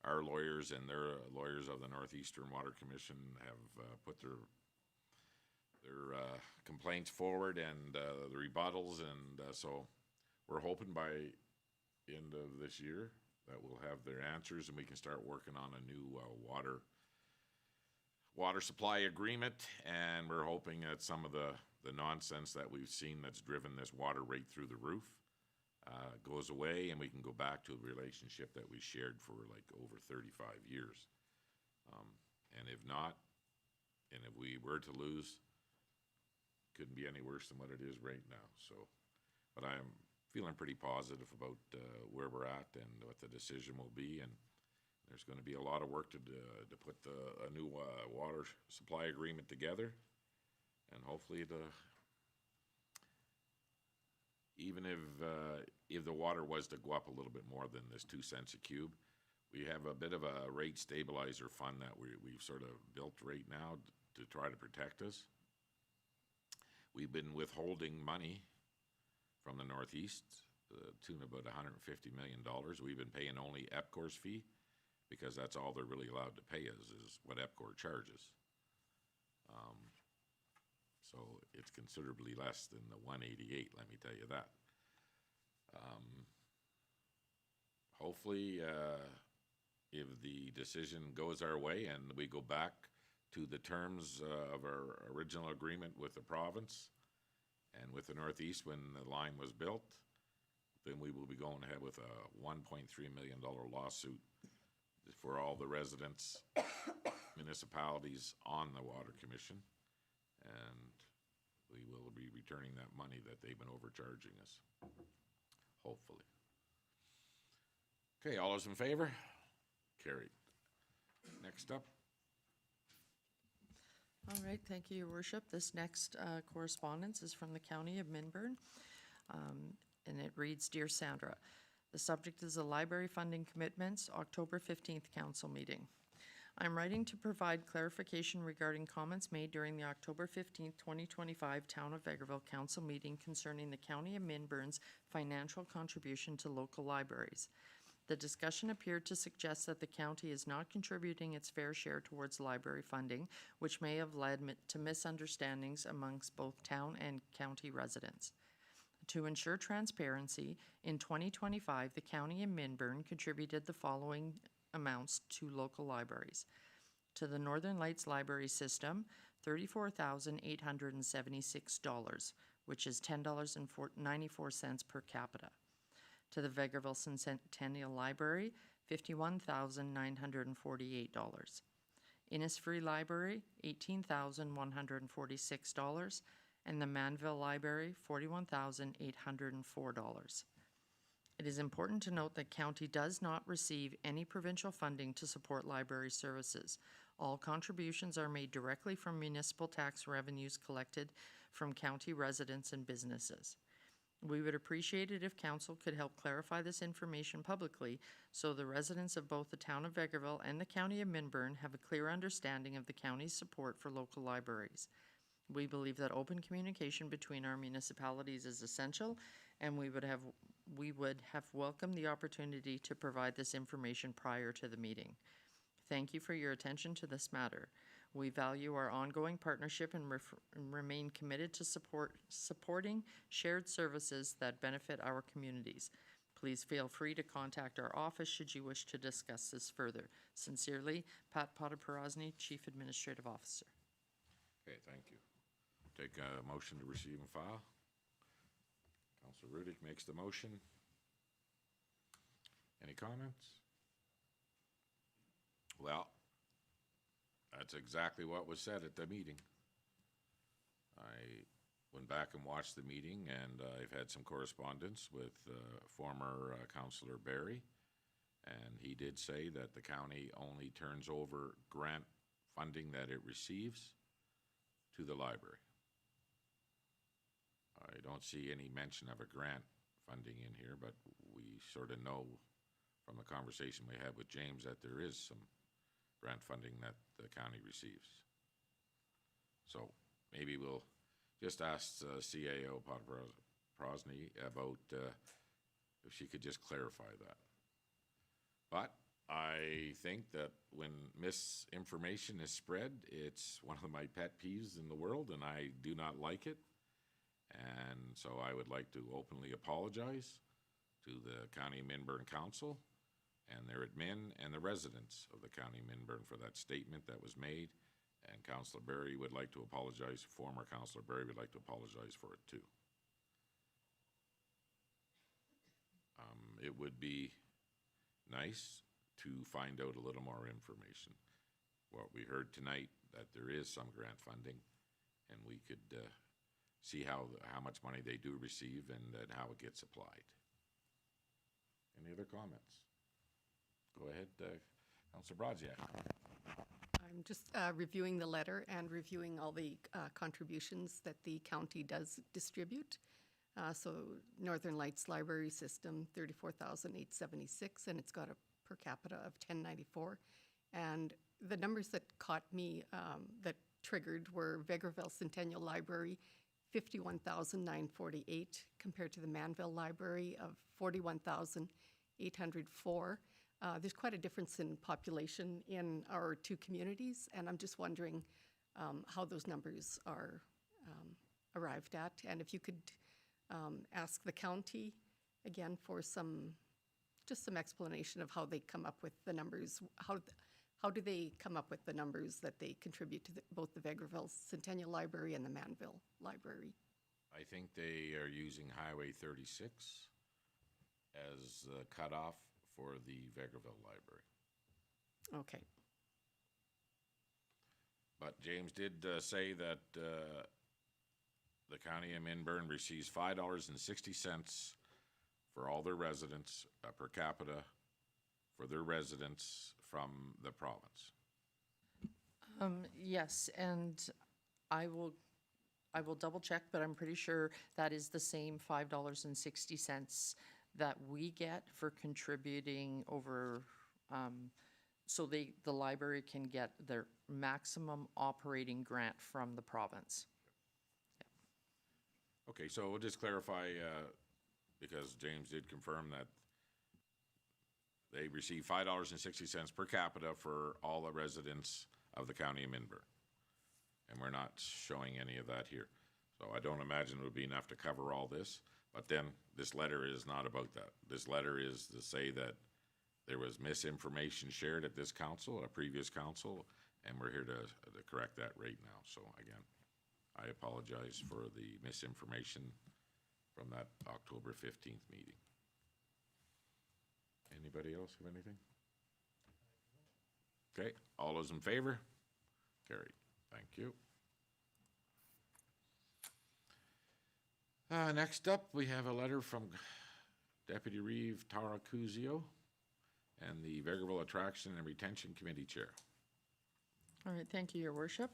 Our lawyers and their lawyers of the Northeastern Water Commission have put their complaints forward and the rebuttals, and so we're hoping by end of this year that we'll have their answers and we can start working on a new water supply agreement. And we're hoping that some of the nonsense that we've seen that's driven this water rate through the roof goes away, and we can go back to a relationship that we shared for like over 35 years. And if not, and if we were to lose, couldn't be any worse than what it is right now. So, but I'm feeling pretty positive about where we're at and what the decision will be. And there's going to be a lot of work to put a new water supply agreement together, and hopefully even if the water was to go up a little bit more than this 2 cents a cube, we have a bit of a rate stabilizer fund that we've sort of built right now to try to protect us. We've been withholding money from the Northeast, tune of about $150 million. We've been paying only EPCOR's fee, because that's all they're really allowed to pay us, is what EPCOR charges. So it's considerably less than the 188, let me tell you that. Hopefully if the decision goes our way and we go back to the terms of our original agreement with the province and with the Northeast when the line was built, then we will be going ahead with a $1.3 million lawsuit for all the residents, municipalities on the Water Commission. And we will be returning that money that they've been overcharging us, hopefully. Okay, all those in favor? Carried. Next up. All right, thank you, Your Worship. This next correspondence is from the County of Minburn, and it reads, Dear Sandra, the subject is the library funding commitments, October 15th council meeting. I'm writing to provide clarification regarding comments made during the October 15th, 2025 Town of Vegreville Council meeting concerning the County of Minburn's financial contribution to local libraries. The discussion appeared to suggest that the county is not contributing its fair share towards library funding, which may have led to misunderstandings amongst both town and county residents. To ensure transparency, in 2025, the county of Minburn contributed the following amounts to local libraries. To the Northern Lights Library System, $34,876, which is $10.94 per capita. To the Vegreville Centennial Library, $51,948. Innisfree Library, $18,146, and the Manville Library, $41,804. It is important to note that county does not receive any provincial funding to support library services. All contributions are made directly from municipal tax revenues collected from county residents and businesses. We would appreciate it if council could help clarify this information publicly so the residents of both the town of Vegreville and the county of Minburn have a clear understanding of the county's support for local libraries. We believe that open communication between our municipalities is essential, and we would have welcomed the opportunity to provide this information prior to the meeting. Thank you for your attention to this matter. We value our ongoing partnership and remain committed to supporting shared services that benefit our communities. Please feel free to contact our office should you wish to discuss this further. Sincerely, Pat Potter-Porosny, Chief Administrative Officer. Okay, thank you. Take a motion to receive and file. Councilor Rudick makes the motion. Any comments? Well, that's exactly what was said at the meeting. I went back and watched the meeting, and I've had some correspondence with former Councilor Barry, and he did say that the county only turns over grant funding that it receives to the library. I don't see any mention of a grant funding in here, but we sort of know from the conversation we had with James that there is some grant funding that the county receives. So maybe we'll just ask CAO Potter-Porosny about if she could just clarify that. But I think that when misinformation is spread, it's one of my pet peeves in the world, and I do not like it. And so I would like to openly apologize to the County Minburn Council and their admin and the residents of the County Minburn for that statement that was made. And Councilor Barry would like to apologize, former Councilor Barry would like to apologize for it too. It would be nice to find out a little more information. What we heard tonight, that there is some grant funding, and we could see how much money they do receive and how it gets applied. Any other comments? Go ahead, Councilor Brodziak. I'm just reviewing the letter and reviewing all the contributions that the county does distribute. So Northern Lights Library System, $34,876, and it's got a per capita of $10.94. And the numbers that caught me, that triggered, were Vegreville Centennial Library, $51,948, compared to the Manville Library of $41,804. There's quite a difference in population in our two communities, and I'm just wondering how those numbers are arrived at, and if you could ask the county again for some just some explanation of how they come up with the numbers. How do they come up with the numbers that they contribute to both the Vegreville Centennial Library and the Manville Library? I think they are using Highway 36 as the cutoff for the Vegreville Library. Okay. But James did say that the county of Minburn receives $5.60 for all their residents per capita for their residents from the province. Yes, and I will double check, but I'm pretty sure that is the same $5.60 that we get for contributing over, so the library can get their maximum operating grant from the province. Okay, so we'll just clarify, because James did confirm that they receive $5.60 per capita for all the residents of the county of Minburn. And we're not showing any of that here. So I don't imagine it would be enough to cover all this, but then this letter is not about that. This letter is to say that there was misinformation shared at this council, a previous council, and we're here to correct that right now. So again, I apologize for the misinformation from that October 15th meeting. Anybody else have anything? Okay, all those in favor? Carried. Thank you. Next up, we have a letter from Deputy Reeve Tara Cuzio and the Vegreville Attraction and Retention Committee Chair. All right, thank you, Your Worship.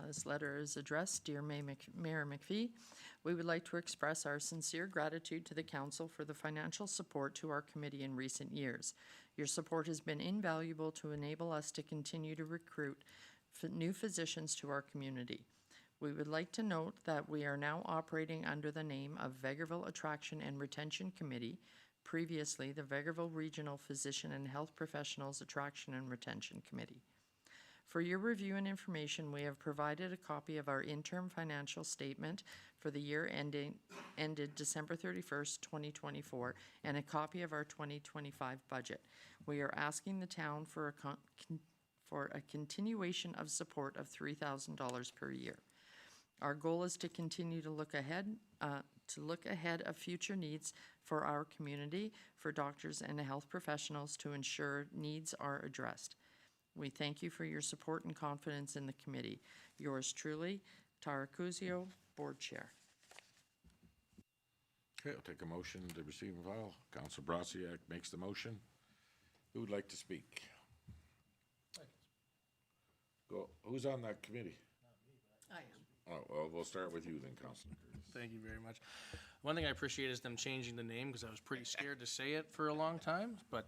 This letter is addressed, Dear Mayor McPhee. We would like to express our sincere gratitude to the Council for the financial support to our committee in recent years. Your support has been invaluable to enable us to continue to recruit new physicians to our community. We would like to note that we are now operating under the name of Vegreville Attraction and Retention Committee, previously the Vegreville Regional Physician and Health Professionals Attraction and Retention Committee. For your review and information, we have provided a copy of our interim financial statement for the year ended December 31st, 2024, and a copy of our 2025 budget. We are asking the town for a continuation of support of $3,000 per year. Our goal is to continue to look ahead of future needs for our community, for doctors and health professionals to ensure needs are addressed. We thank you for your support and confidence in the committee. Yours truly, Tara Cuzio, Board Chair. Okay, I'll take a motion to receive and file. Councilor Brasiak makes the motion. Who would like to speak? Go. Who's on that committee? I am. Oh, well, we'll start with you then, Councilor. Thank you very much. One thing I appreciate is them changing the name, because I was pretty scared to say it for a long time, but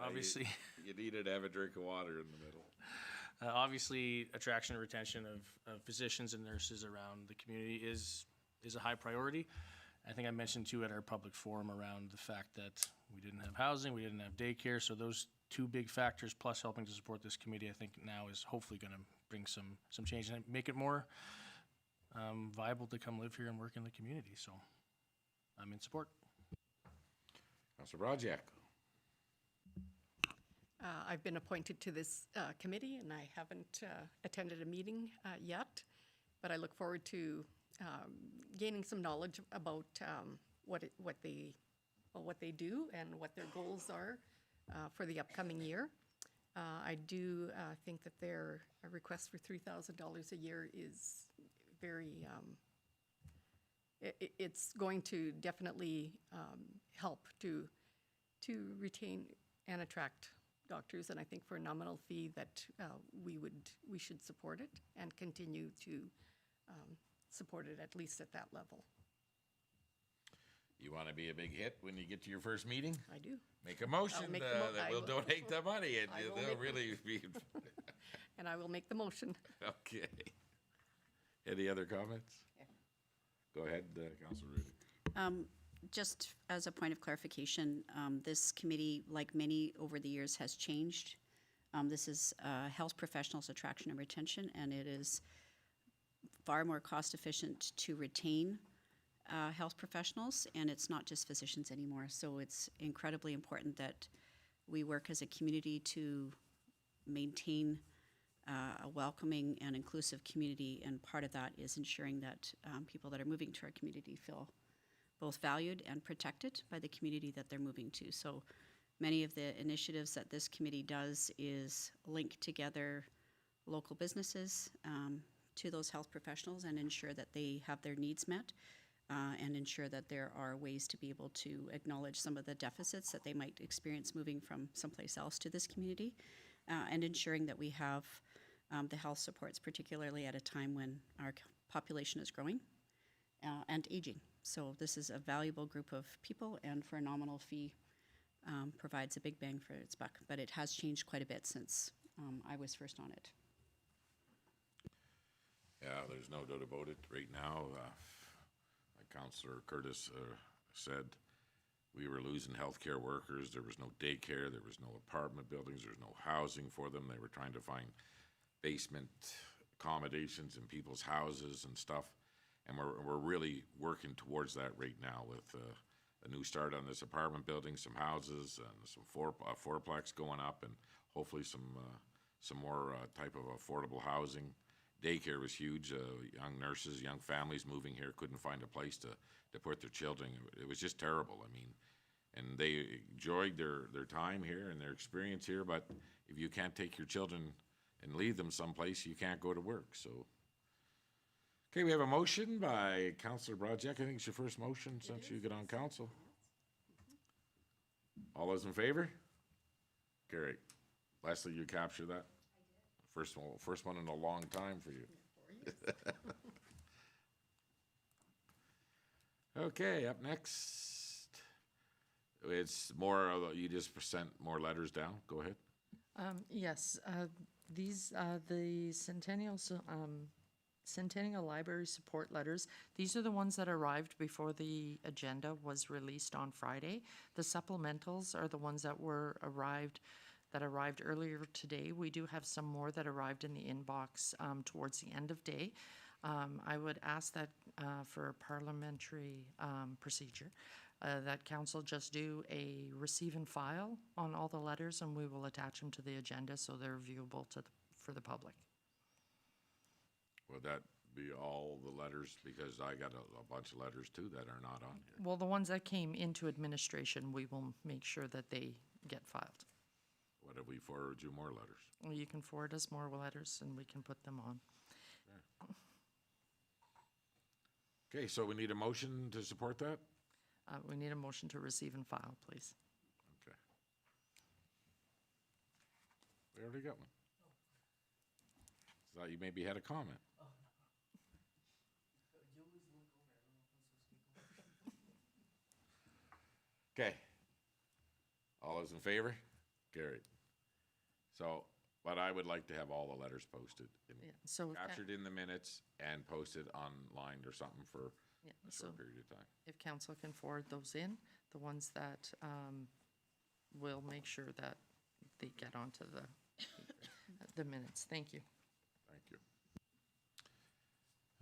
obviously. You needed to have a drink of water in the middle. Obviously, attraction and retention of physicians and nurses around the community is a high priority. I think I mentioned too at our public forum around the fact that we didn't have housing, we didn't have daycare, so those two big factors plus helping to support this committee, I think now is hopefully going to bring some change and make it more viable to come live here and work in the community. So I'm in support. Councilor Brasiak. I've been appointed to this committee, and I haven't attended a meeting yet, but I look forward to gaining some knowledge about what they do and what their goals are for the upcoming year. I do think that their request for $3,000 a year is very, it's going to definitely help to retain and attract doctors, and I think for a nominal fee that we should support it and continue to support it at least at that level. You want to be a big hit when you get to your first meeting? I do. Make a motion that we'll donate the money, and they'll really be. And I will make the motion. Okay. Any other comments? Yeah. Go ahead, Councilor Rudy. Just as a point of clarification, this committee, like many over the years, has changed. This is Health Professionals Attraction and Retention, and it is far more cost efficient to retain health professionals, and it's not just physicians anymore. So it's incredibly important that we work as a community to maintain a welcoming and inclusive community, and part of that is ensuring that people that are moving to our community feel both valued and protected by the community that they're moving to. So many of the initiatives that this committee does is link together local businesses to those health professionals and ensure that they have their needs met, and ensure that there are ways to be able to acknowledge some of the deficits that they might experience moving from someplace else to this community, and ensuring that we have the health supports, particularly at a time when our population is growing and aging. So this is a valuable group of people, and for a nominal fee provides a big bang for its buck. But it has changed quite a bit since I was first on it. Yeah, there's no doubt about it. Right now, like Councillor Curtis said, we were losing healthcare workers. There was no daycare. There was no apartment buildings. There was no housing for them. They were trying to find basement accommodations in people's houses and stuff. And we're really working towards that right now with a new start on this apartment building, some houses, and some fourplex going up, and hopefully some more type of affordable housing. Daycare was huge. Young nurses, young families moving here couldn't find a place to put their children. It was just terrible. I mean, and they enjoyed their time here and their experience here, but if you can't take your children and leave them someplace, you can't go to work. So, okay, we have a motion by Councillor Broadjack. I think it's your first motion since you get on council. All those in favor? Carry. Leslie, you capture that? First one in a long time for you. Okay, up next, it's more, you just sent more letters down. Go ahead. Yes, these, the Centennial Library support letters, these are the ones that arrived before the agenda was released on Friday. The supplementals are the ones that arrived earlier today. We do have some more that arrived in the inbox towards the end of day. I would ask that for parliamentary procedure, that council just do a receive and file on all the letters, and we will attach them to the agenda so they're viewable for the public. Would that be all the letters? Because I got a bunch of letters too that are not on here. Well, the ones that came into administration, we will make sure that they get filed. What if we forward you more letters? Well, you can forward us more letters and we can put them on. Okay, so we need a motion to support that? We need a motion to receive and file, please. Okay. We already got one. Thought you maybe had a comment. Okay. All those in favor? Carried. So, but I would like to have all the letters posted, Yeah, so captured in the minutes and posted online or something for yeah, a so short period of time. if council can forward those in, the ones that will make sure that they get onto the minutes. Thank you. Thank you.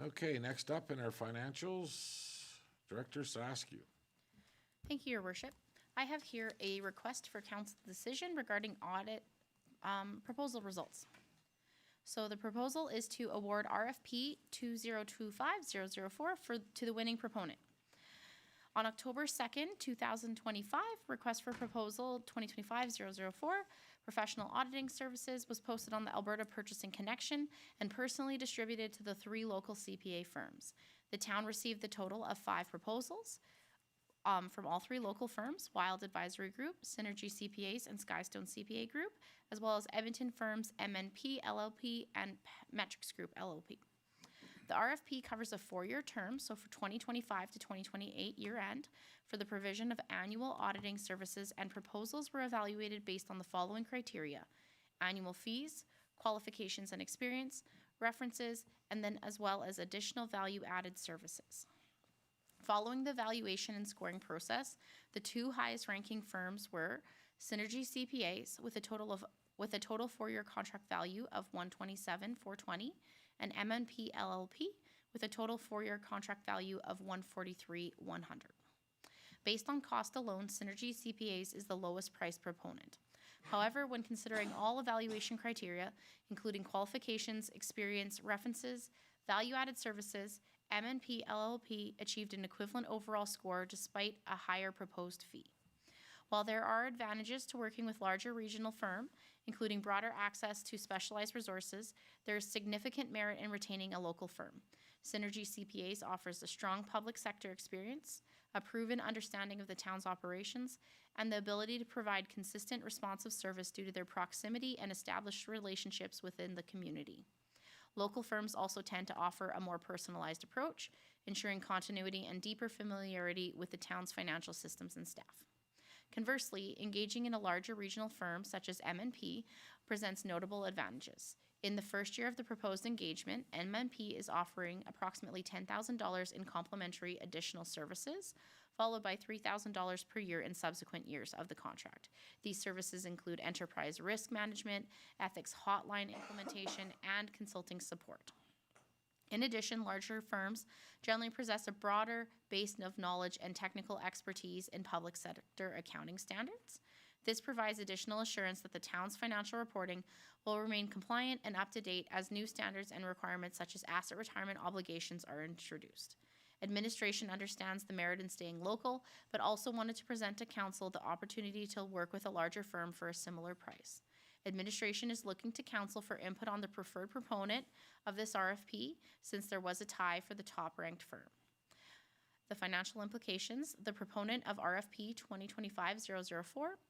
Okay, next up in our financials, Director Saskew. Thank you, Your Worship. I have here a request for council decision regarding audit proposal results. So the proposal is to award RFP 2025004 to the winning proponent. On October 2nd, 2025, request for proposal 2025-004, professional auditing services was posted on the Alberta Purchasing Connection and personally distributed to the 3 local CPA firms. The town received the total of 5 proposals from all 3 local firms, Wild Advisory Group, Synergy CPAs, and Skystone CPA Group, as well as Edmonton firms MNP LLP and Metrics Group LLP. The RFP covers a 4-year term, so for 2025 to 2028 year end, for the provision of annual auditing services, and proposals were evaluated based on the following criteria: annual fees, qualifications and experience, references, and then as well as additional value-added services. Following the evaluation and scoring process, the 2 highest ranking firms were Synergy CPAs with a total 4-year contract value of $127,420, and MNP LLP with a total 4-year contract value of $143,100. Based on cost alone, Synergy CPAs is the lowest price proponent. However, when considering all evaluation criteria, including qualifications, experience, references, value-added services, MNP LLP achieved an equivalent overall score despite a higher proposed fee. While there are advantages to working with larger regional firm, including broader access to specialized resources, there is significant merit in retaining a local firm. Synergy CPAs offers a strong public sector experience, a proven understanding of the town's operations, and the ability to provide consistent responsive service due to their proximity and established relationships within the community. Local firms also tend to offer a more personalized approach, ensuring continuity and deeper familiarity with the town's financial systems and staff. Conversely, engaging in a larger regional firm such as MNP presents notable advantages. In the first year of the proposed engagement, MNP is offering approximately $10,000 in complimentary additional services, followed by $3,000 per year in subsequent years of the contract. These services include enterprise risk management, ethics hotline implementation, and consulting support. In addition, larger firms generally possess a broader base of knowledge and technical expertise in public sector accounting standards. This provides additional assurance that the town's financial reporting will remain compliant and up to date as new standards and requirements such as asset retirement obligations are introduced. Administration understands the merit in staying local, but also wanted to present to council the opportunity to work with a larger firm for a similar price. Administration is looking to council for input on the preferred proponent of this RFP, since there was a tie for the top-ranked firm. The financial implications: the proponent of RFP 2025-004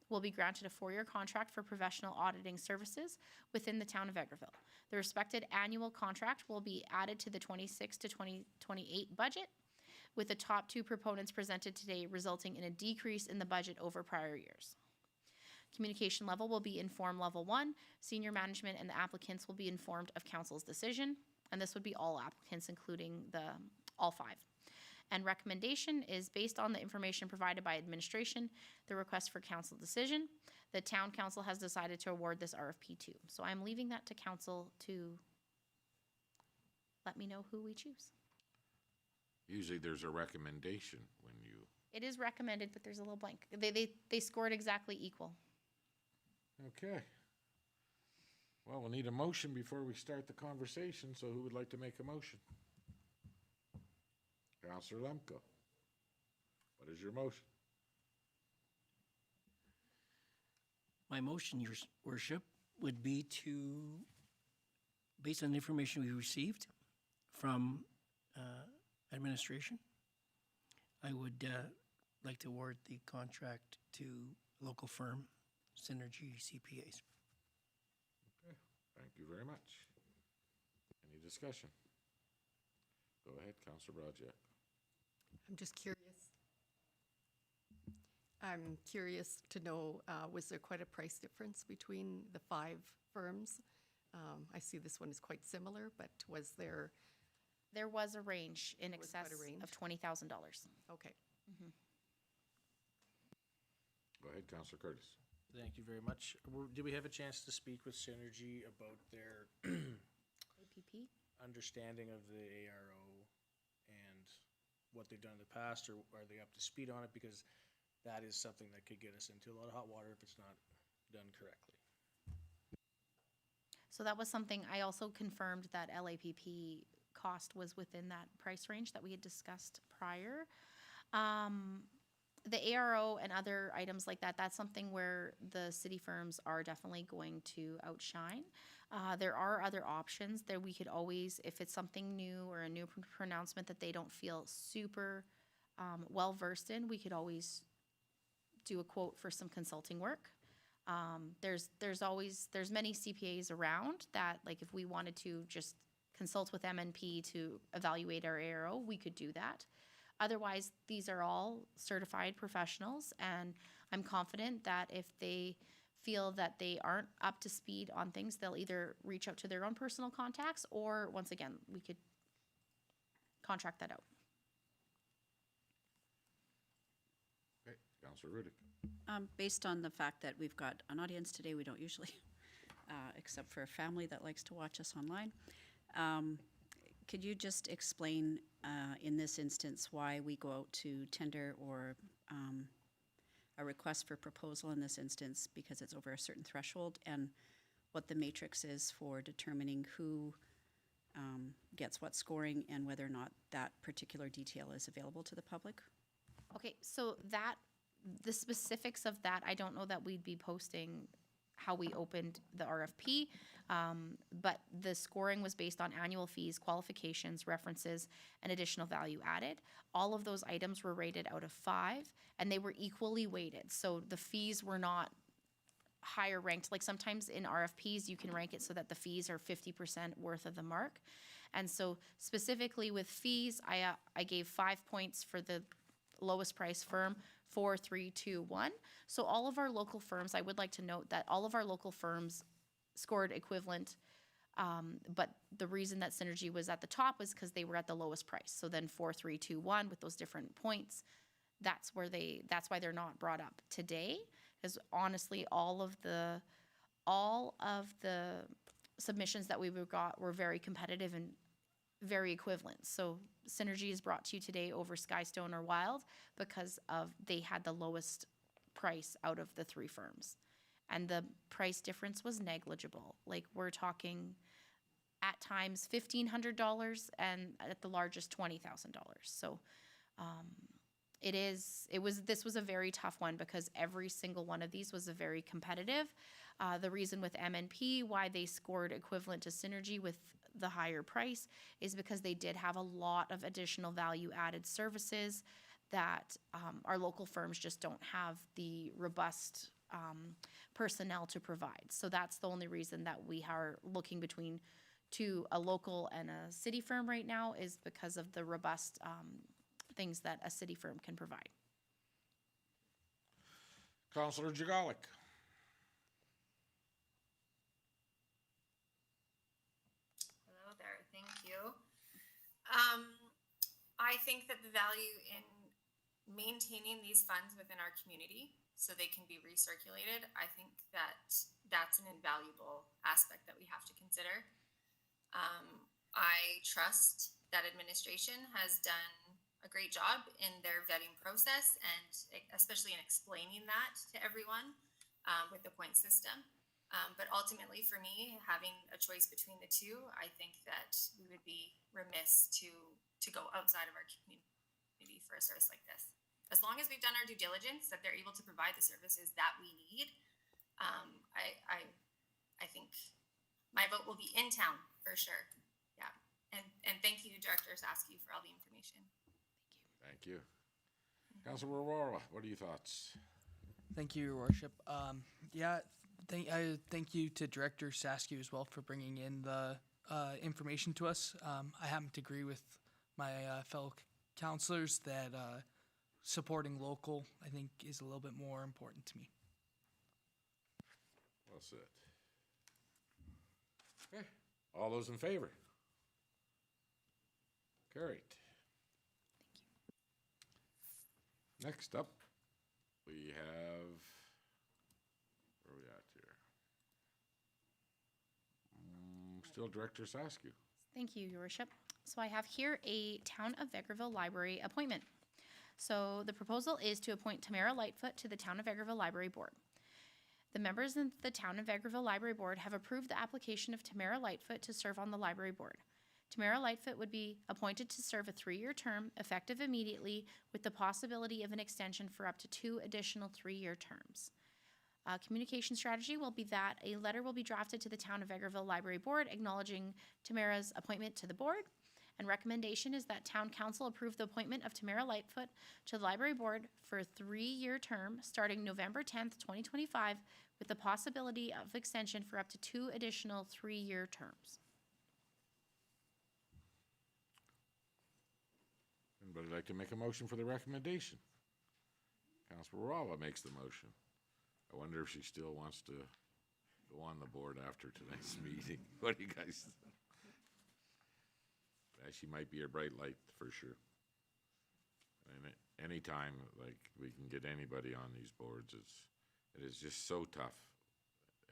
will be granted a 4-year contract for professional auditing services within the town of Vegreville. The respected annual contract will be added to the 26 to 2028 budget, with the top 2 proponents presented today resulting in a decrease in the budget over prior years. Communication level will be informed level 1. Senior management and the applicants will be informed of council's decision, and this would be all applicants, including all 5. And recommendation is based on the information provided by administration, the request for council decision. The town council has decided to award this RFP to. So I'm leaving that to council to let me know who we choose. Usually there's a recommendation when you, It is recommended, but there's a little blank. They scored exactly equal. okay. Well, we'll need a motion before we start the conversation, so who would like to make a motion? Councillor Lemko. What is your motion? My motion, Your Worship, would be to, based on the information we received from administration, I would like to award the contract to local firm, Synergy CPAs. Okay, thank you very much. Any discussion? Go ahead, Councillor Brajek. I'm just curious. I'm curious to know, was there quite a price difference between the 5 firms? I see this one is quite similar, but was there? There was a range in There was quite excess a range? of $20,000. Okay. Go ahead, Councillor Curtis. Thank you very much. Did we have a chance to speak with Synergy about their APP? understanding of the ARO and what they've done in the past, or are they up to speed on it? Because that is something that could get us into a lot of hot water if it's not done correctly. So that was something I also confirmed, that LAPP cost was within that price range that we had discussed prior. The ARO and other items like that, that's something where the city firms are definitely going to outshine. There are other options that we could always, if it's something new or a new pronouncement that they don't feel super well versed in, we could always do a quote for some consulting work. There's many CPAs around that, like if we wanted to just consult with MNP to evaluate our ARO, we could do that. Otherwise, these are all certified professionals, and I'm confident that if they feel that they aren't up to speed on things, they'll either reach out to their own personal contacts, or once again, we could contract that out. Okay, Councillor Rudick. Based on the fact that we've got an audience today, we don't usually, except for a family that likes to watch us online. could you just explain, in this instance, why we go out to tender or a request for proposal in this instance because it's over a certain threshold, and what the matrix is for determining who gets what scoring and whether or not that particular detail is available to the public? Okay, so the specifics of that, I don't know that we'd be posting how we opened the RFP, but the scoring was based on annual fees, qualifications, references, and additional value added. All of those items were rated out of 5, and they were equally weighted. So the fees were not higher ranked. Like sometimes in RFPs, you can rank it so that the fees are 50% worth of the mark. And so specifically with fees, I gave 5 points for the lowest price firm, 4, 3, 2, 1. So all of our local firms, I would like to note that all of our local firms scored equivalent, but the reason that Synergy was at the top was because they were at the lowest price. So then 4, 3, 2, 1 with those different points, that's why they're not brought up today. Because honestly, all of the submissions that we got were very competitive and very equivalent. So Synergy is brought to you today over Skystone or Wild because they had the lowest price out of the 3 firms. And the price difference was negligible. Like we're talking at times $1,500 and at the largest $20,000. So this was a very tough one because every single one of these was a very competitive. The reason with MNP why they scored equivalent to Synergy with the higher price is because they did have a lot of additional value added services that our local firms just don't have the robust personnel to provide. So that's the only reason that we are looking between a local and a city firm right now, is because of the robust things that a city firm can provide. Councillor Jagalik. Hello there, thank you. I think that the value in maintaining these funds within our community so they can be recirculated, I think that that's an invaluable aspect that we have to consider. I trust that administration has done a great job in their vetting process, and especially in explaining that to everyone with the point system. But ultimately for me, having a choice between the two, I think that we would be remiss to go outside of our community for a service like this. As long as we've done our due diligence that they're able to provide the services that we need, I think my vote will be in town for sure. Yeah. And thank you, Director Saskew, for all the information. Thank you. Councilor Aurora, what are your thoughts? Thank you, Your Worship. Thank you to Director Saskew as well for bringing in the information to us. I happen to agree with my fellow councilors that supporting local, I think, is a little bit more important to me. Well said. Okay, all those in favor? Carried. Next up, we have, where are we at here? Still Director Saskew. Thank you, Your Worship. So I have here a Town of Vegreville Library appointment. So the proposal is to appoint Tamara Lightfoot to the Town of Vegreville Library Board. The members of the Town of Vegreville Library Board have approved the application of Tamara Lightfoot to serve on the Library Board. Tamara Lightfoot would be appointed to serve a 3-year term, effective immediately, with the possibility of an extension for up to 2 additional 3-year terms. Communication strategy will be that a letter will be drafted to the Town of Vegreville Library Board acknowledging Tamara's appointment to the board. And recommendation is that Town Council approve the appointment of Tamara Lightfoot to the Library Board for a 3-year term starting November 10th, 2025, with the possibility of extension for up to 2 additional 3-year terms. Anybody like to make a motion for the recommendation? Councilor Rava makes the motion. I wonder if she still wants to go on the board after tonight's meeting. What do you guys think? She might be a bright light for sure. And anytime, like, we can get anybody on these boards, it is just so tough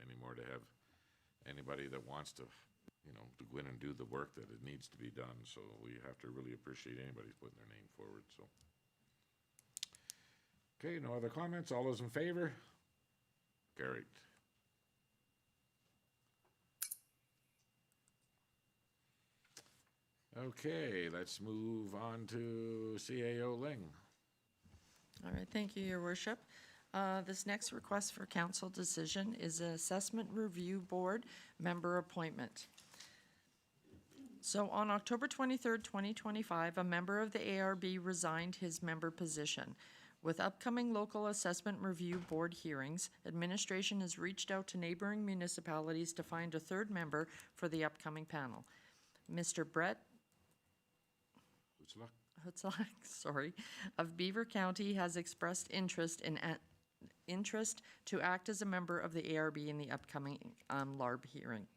anymore to have anybody that wants to you know, to go in and do the work that it needs to be done, so we have to really appreciate anybody putting their name forward, so. Okay, no other comments? All those in favor? Carried. Okay, let's move on to CAO Ling. All right, thank you, Your Worship. This next request for council decision is an Assessment Review Board member appointment. So on October 23rd, 2025, a member of the ARB resigned his member position. With upcoming local assessment review board hearings, administration has reached out to neighboring municipalities to find a third member for the upcoming panel. Mr. Brett Hutzlach, sorry, of Beaver County has expressed interest to act as a member of the ARB in the upcoming LARB hearing.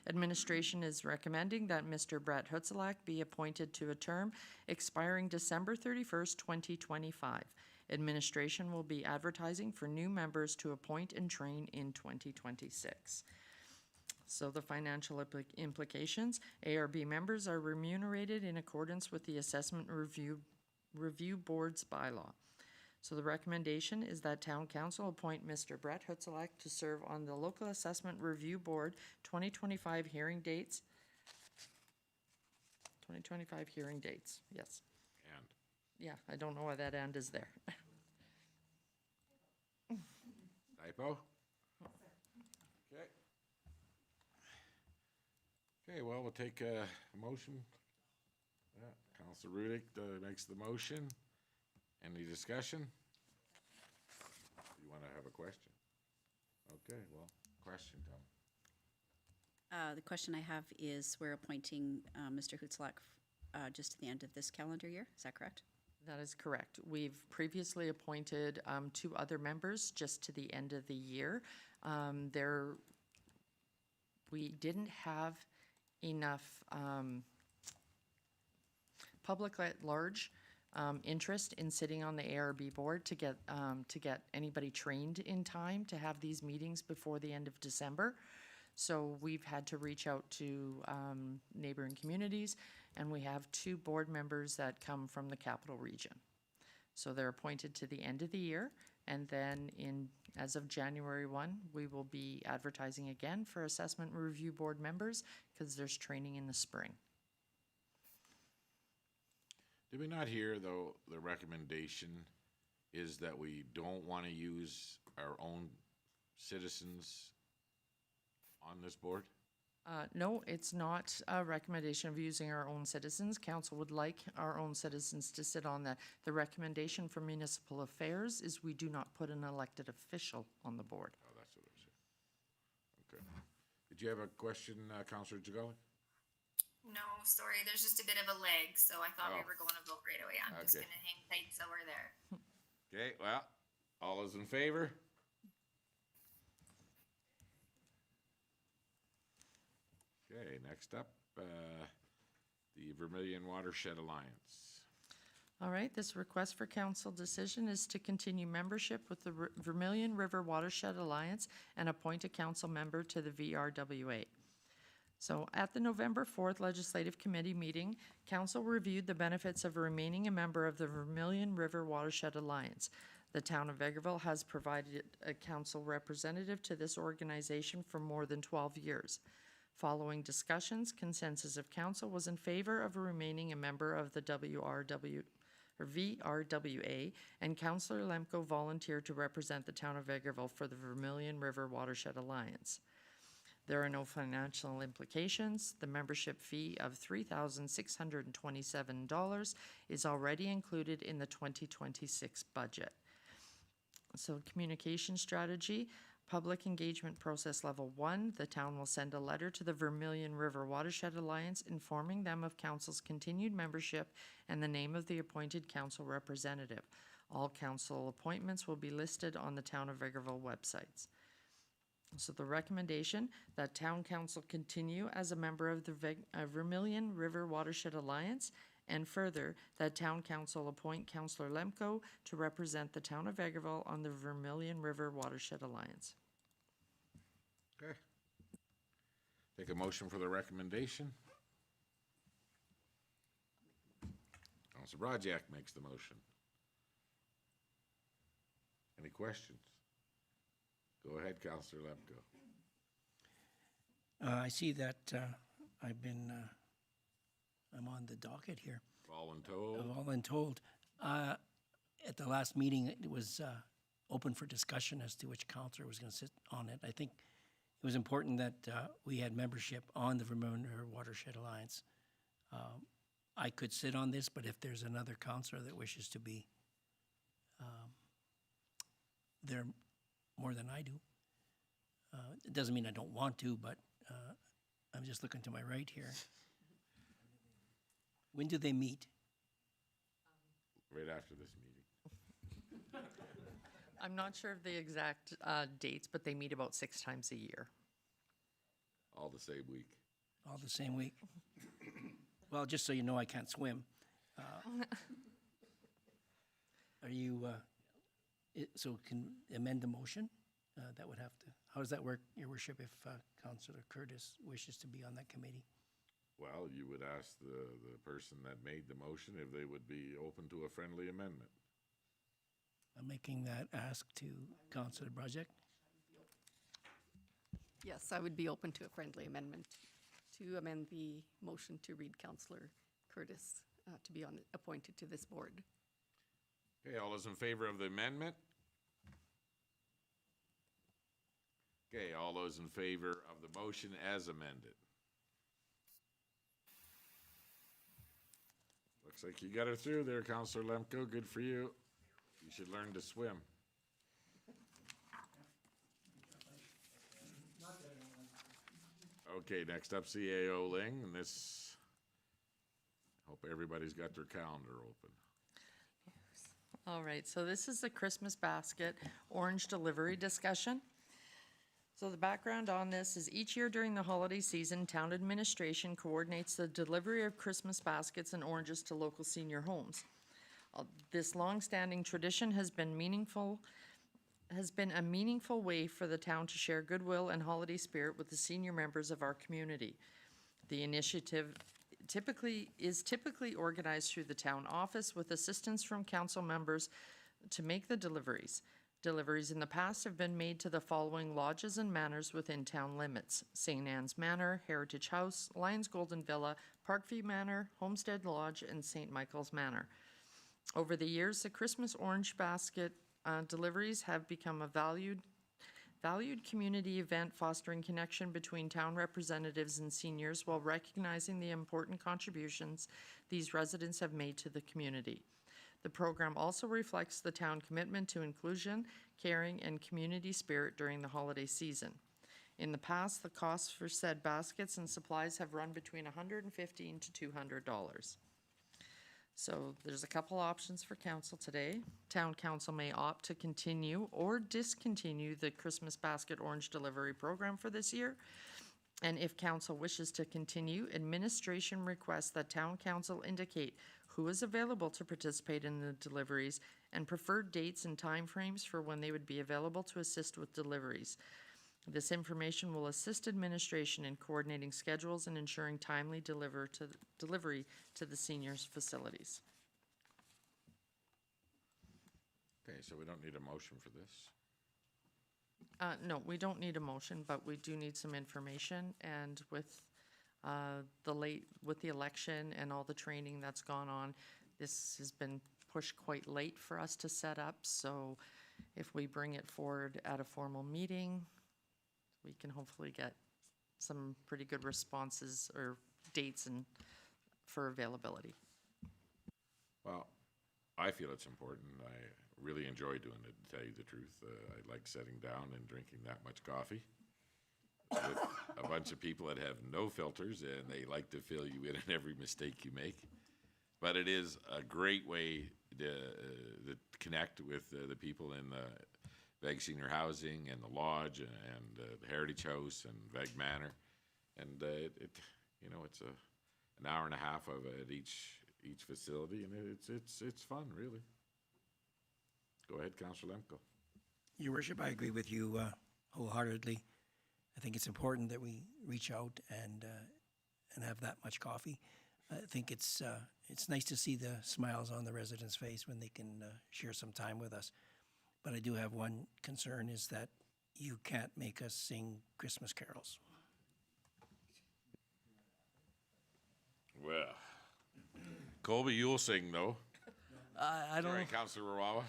Administration is recommending that Mr. Brett Hutzlach be appointed to a term expiring December 31st, 2025. Administration will be advertising for new members to appoint and train in 2026. So the financial implications, ARB members are remunerated in accordance with the Assessment Review Board's bylaw. So the recommendation is that Town Council appoint Mr. Brett Hutzlach to serve on the Local Assessment Review Board 2025 hearing dates. 2025 hearing dates, yes. And Yeah, I don't know why that and is there. typo? Okay. Okay, well, we'll take a motion. Yeah, Councilor Rudick makes the motion. Any discussion? You want to have a question? Okay, well, question, Tom. The question I have is we're appointing Mr. Hutzlach just to the end of this calendar year. Is that correct? That is correct. We've previously appointed 2 other members just to the end of the year. We didn't have enough public at large interest in sitting on the ARB board to get anybody trained in time to have these meetings before the end of December. So we've had to reach out to neighboring communities, and we have 2 board members that come from the capital region. So they're appointed to the end of the year, and then as of January 1, we will be advertising again for assessment review board members because there's training in the spring. Did we not hear, though, the recommendation is that we don't want to use our own citizens on this board? No, it's not a recommendation of using our own citizens. Council would like our own citizens to sit on that. The recommendation for municipal affairs is we do not put an elected official on the board. Oh, that's what I said. Okay. Did you have a question, Councilor Jagoli? No, sorry, there's just a bit of a lag, so I thought we Oh. were going to vote right away. I'm just Okay. going to hang tight so we're there. Okay, well, all those in favor? Okay, next up, the Vermilion Watershed Alliance. All right, this request for council decision is to continue membership with the Vermilion River Watershed Alliance and appoint a council member to the VRWA. So at the November 4th Legislative Committee meeting, council reviewed the benefits of remaining a member of the Vermilion River Watershed Alliance. The town of Vegreville has provided a council representative to this organization for more than 12 years. Following discussions, consensus of council was in favor of remaining a member of the VRWA, and Councillor Lemko volunteered to represent the town of Vegreville for the Vermilion River Watershed Alliance. There are no financial implications. The membership fee of $3,627 is already included in the 2026 budget. So communication strategy, public engagement process level 1, the town will send a letter to the Vermilion River Watershed Alliance informing them of council's continued membership and the name of the appointed council representative. All council appointments will be listed on the town of Vegreville websites. So the recommendation that town council continue as a member of the Vermilion River Watershed Alliance, and further, that town council appoint Councillor Lemko to represent the town of Vegreville on the Vermilion River Watershed Alliance. Okay. Take a motion for the recommendation. Councilor Brajak makes the motion. Any questions? Go ahead, Councilor Lemko. I see that I'm on the docket here. Voluntold. At the last meeting, it was open for discussion as to which counselor was going to sit on it. I think it was important that we had membership on the Vermilion Watershed Alliance. I could sit on this, but if there's another counselor that wishes to be there more than I do, it doesn't mean I don't want to, but I'm just looking to my right here. When do they meet? Right after this meeting. I'm not sure of the exact dates, but they meet about 6 times a year. All the same week. All the same week? Well, just so you know, I can't swim. Are you, so can amend the motion? That would have to, how does that work, Your Worship, if Councillor Curtis wishes to be on that committee? Well, you would ask the person that made the motion if they would be open to a friendly amendment. I'm making that ask to Councillor Brajak. Yes, I would be open to a friendly amendment to amend the motion to read Councillor Curtis to be appointed to this board. Okay, all those in favor of the amendment? Okay, all those in favor of the motion as amended? Looks like you got her through there, Councillor Lemko. Good for you. You should learn to swim. Okay, next up, CAO Ling, and this, hope everybody's got their calendar open. All right, so this is the Christmas basket orange delivery discussion. So the background on this is each year during the holiday season, town administration coordinates the delivery of Christmas baskets and oranges to local senior homes. This long-standing tradition has been a meaningful way for the town to share goodwill and holiday spirit with the senior members of our community. The initiative is typically organized through the town office with assistance from council members to make the deliveries. Deliveries in the past have been made to the following lodges and manors within town limits: St. Anne's Manor, Heritage House, Lions Golden Villa, Parkview Manor, Homestead Lodge, and St. Michael's Manor. Over the years, the Christmas orange basket deliveries have become a valued community event, fostering connection between town representatives and seniors while recognizing the important contributions these residents have made to the community. The program also reflects the town commitment to inclusion, caring, and community spirit during the holiday season. In the past, the costs for said baskets and supplies have run between $115 to $200. So there's a couple options for council today. Town council may opt to continue or discontinue the Christmas basket orange delivery program for this year. And if council wishes to continue, administration requests that town council indicate who is available to participate in the deliveries and preferred dates and timeframes for when they would be available to assist with deliveries. This information will assist administration in coordinating schedules and ensuring timely delivery to the seniors' facilities. Okay, so we don't need a motion for this. No, we don't need a motion, but we do need some information, and with the election and all the training that's gone on, this has been pushed quite late for us to set up, so if we bring it forward at a formal meeting, we can hopefully get some pretty good responses or dates and for availability. Well, I feel it's important. I really enjoy doing it, to tell you the truth. I like sitting down and drinking that much coffee with a bunch of people that have no filters, and they like to fill you in on every mistake you make. But it is a great way to connect with the people in the Veg Senior Housing and the Lodge and the Heritage House and Veg Manor. And it's an hour and a half of it at each facility, and it's fun, really. Go ahead, Councillor Lemko. Your Worship, I agree with you wholeheartedly. I think it's important that we reach out and have that much coffee. I think it's nice to see the smiles on the residents' face when they can share some time with us. But I do have one concern, is that you can't make us sing Christmas carols. Well, Colby, you'll sing though. I don't Sorry, know. Councillor Rawawa.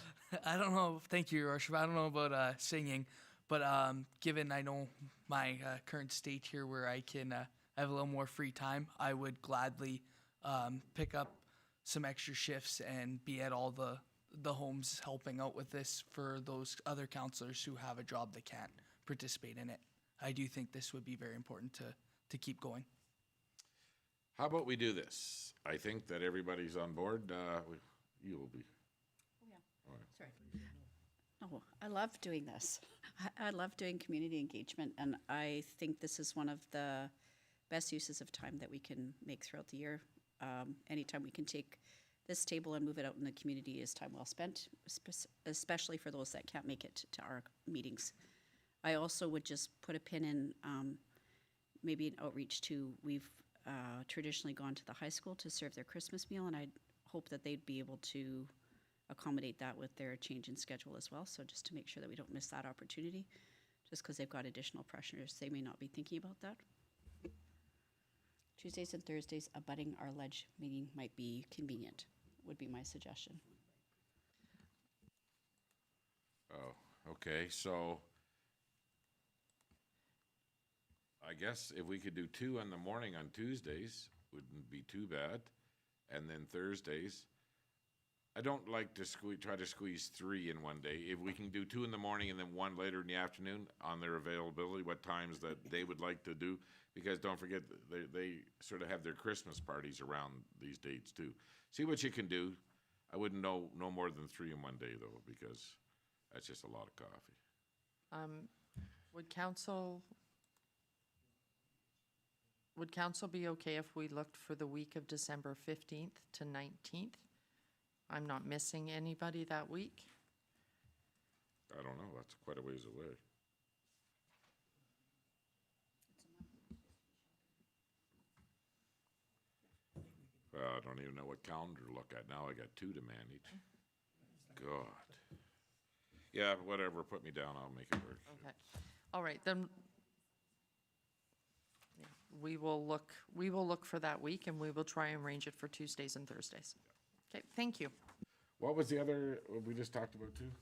I don't know. Thank you, Your Worship. I don't know about singing, but given I know my current state here, where I can I have a little more free time, I would gladly pick up some extra shifts and be at all the homes helping out with this for those other councillors who have a job that can't participate in it. I do think this would be very important to keep going. How about we do this? I think that everybody's on board. You will be. Sorry. No, I love doing this. I love doing community engagement, and I think this is one of the best uses of time that we can make throughout the year. Anytime we can take this table and move it out in the community is time well spent, especially for those that can't make it to our meetings. I also would just put a pin in maybe an outreach to, we've traditionally gone to the high school to serve their Christmas meal, and I hope that they'd be able to accommodate that with their change in schedule as well. So just to make sure that we don't miss that opportunity, just because they've got additional pressures, they may not be thinking about that. Tuesdays and Thursdays abutting our ledge meeting might be convenient, would be my suggestion. Oh, okay. So I guess if we could do 2 in the morning on Tuesdays, wouldn't be too bad. And then Thursdays, I don't like to try to squeeze 3 in one day. If we can do 2 in the morning and then 1 later in the afternoon on their availability, what times that they would like to do, because don't forget, they sort of have their Christmas parties around these dates too. See what you can do. I wouldn't know no more than 3 in one day though, because that's just a lot of coffee. Would council be okay if we looked for the week of December 15th to 19th? I'm not missing anybody that week. I don't know, that's quite a ways away. I don't even know what calendar to look at now. I got 2 to manage. God. Yeah, whatever, put me down, I'll make it work. Okay. All right, then. Yeah, we will look for that week, and we will try and arrange it for Tuesdays and Thursdays. Okay, thank you. What was the other, we just talked about too?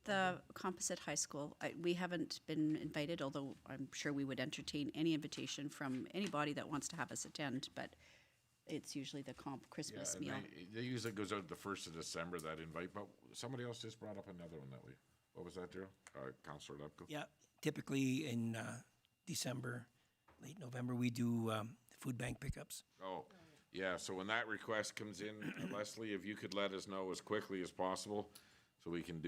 The Composite High School, we haven't been invited, although I'm sure we would entertain any invitation from anybody that wants to have us attend, but it's usually the Christmas Yeah, meal. and they usually goes out the 1st of December, that invite, but somebody else just brought up another one that we, what was that, Daryl? Councillor Lepko? Yeah, typically in December, late November, we do food bank pickups. Oh, yeah, so when that request comes in, Leslie, if you could let us know as quickly as possible, so we can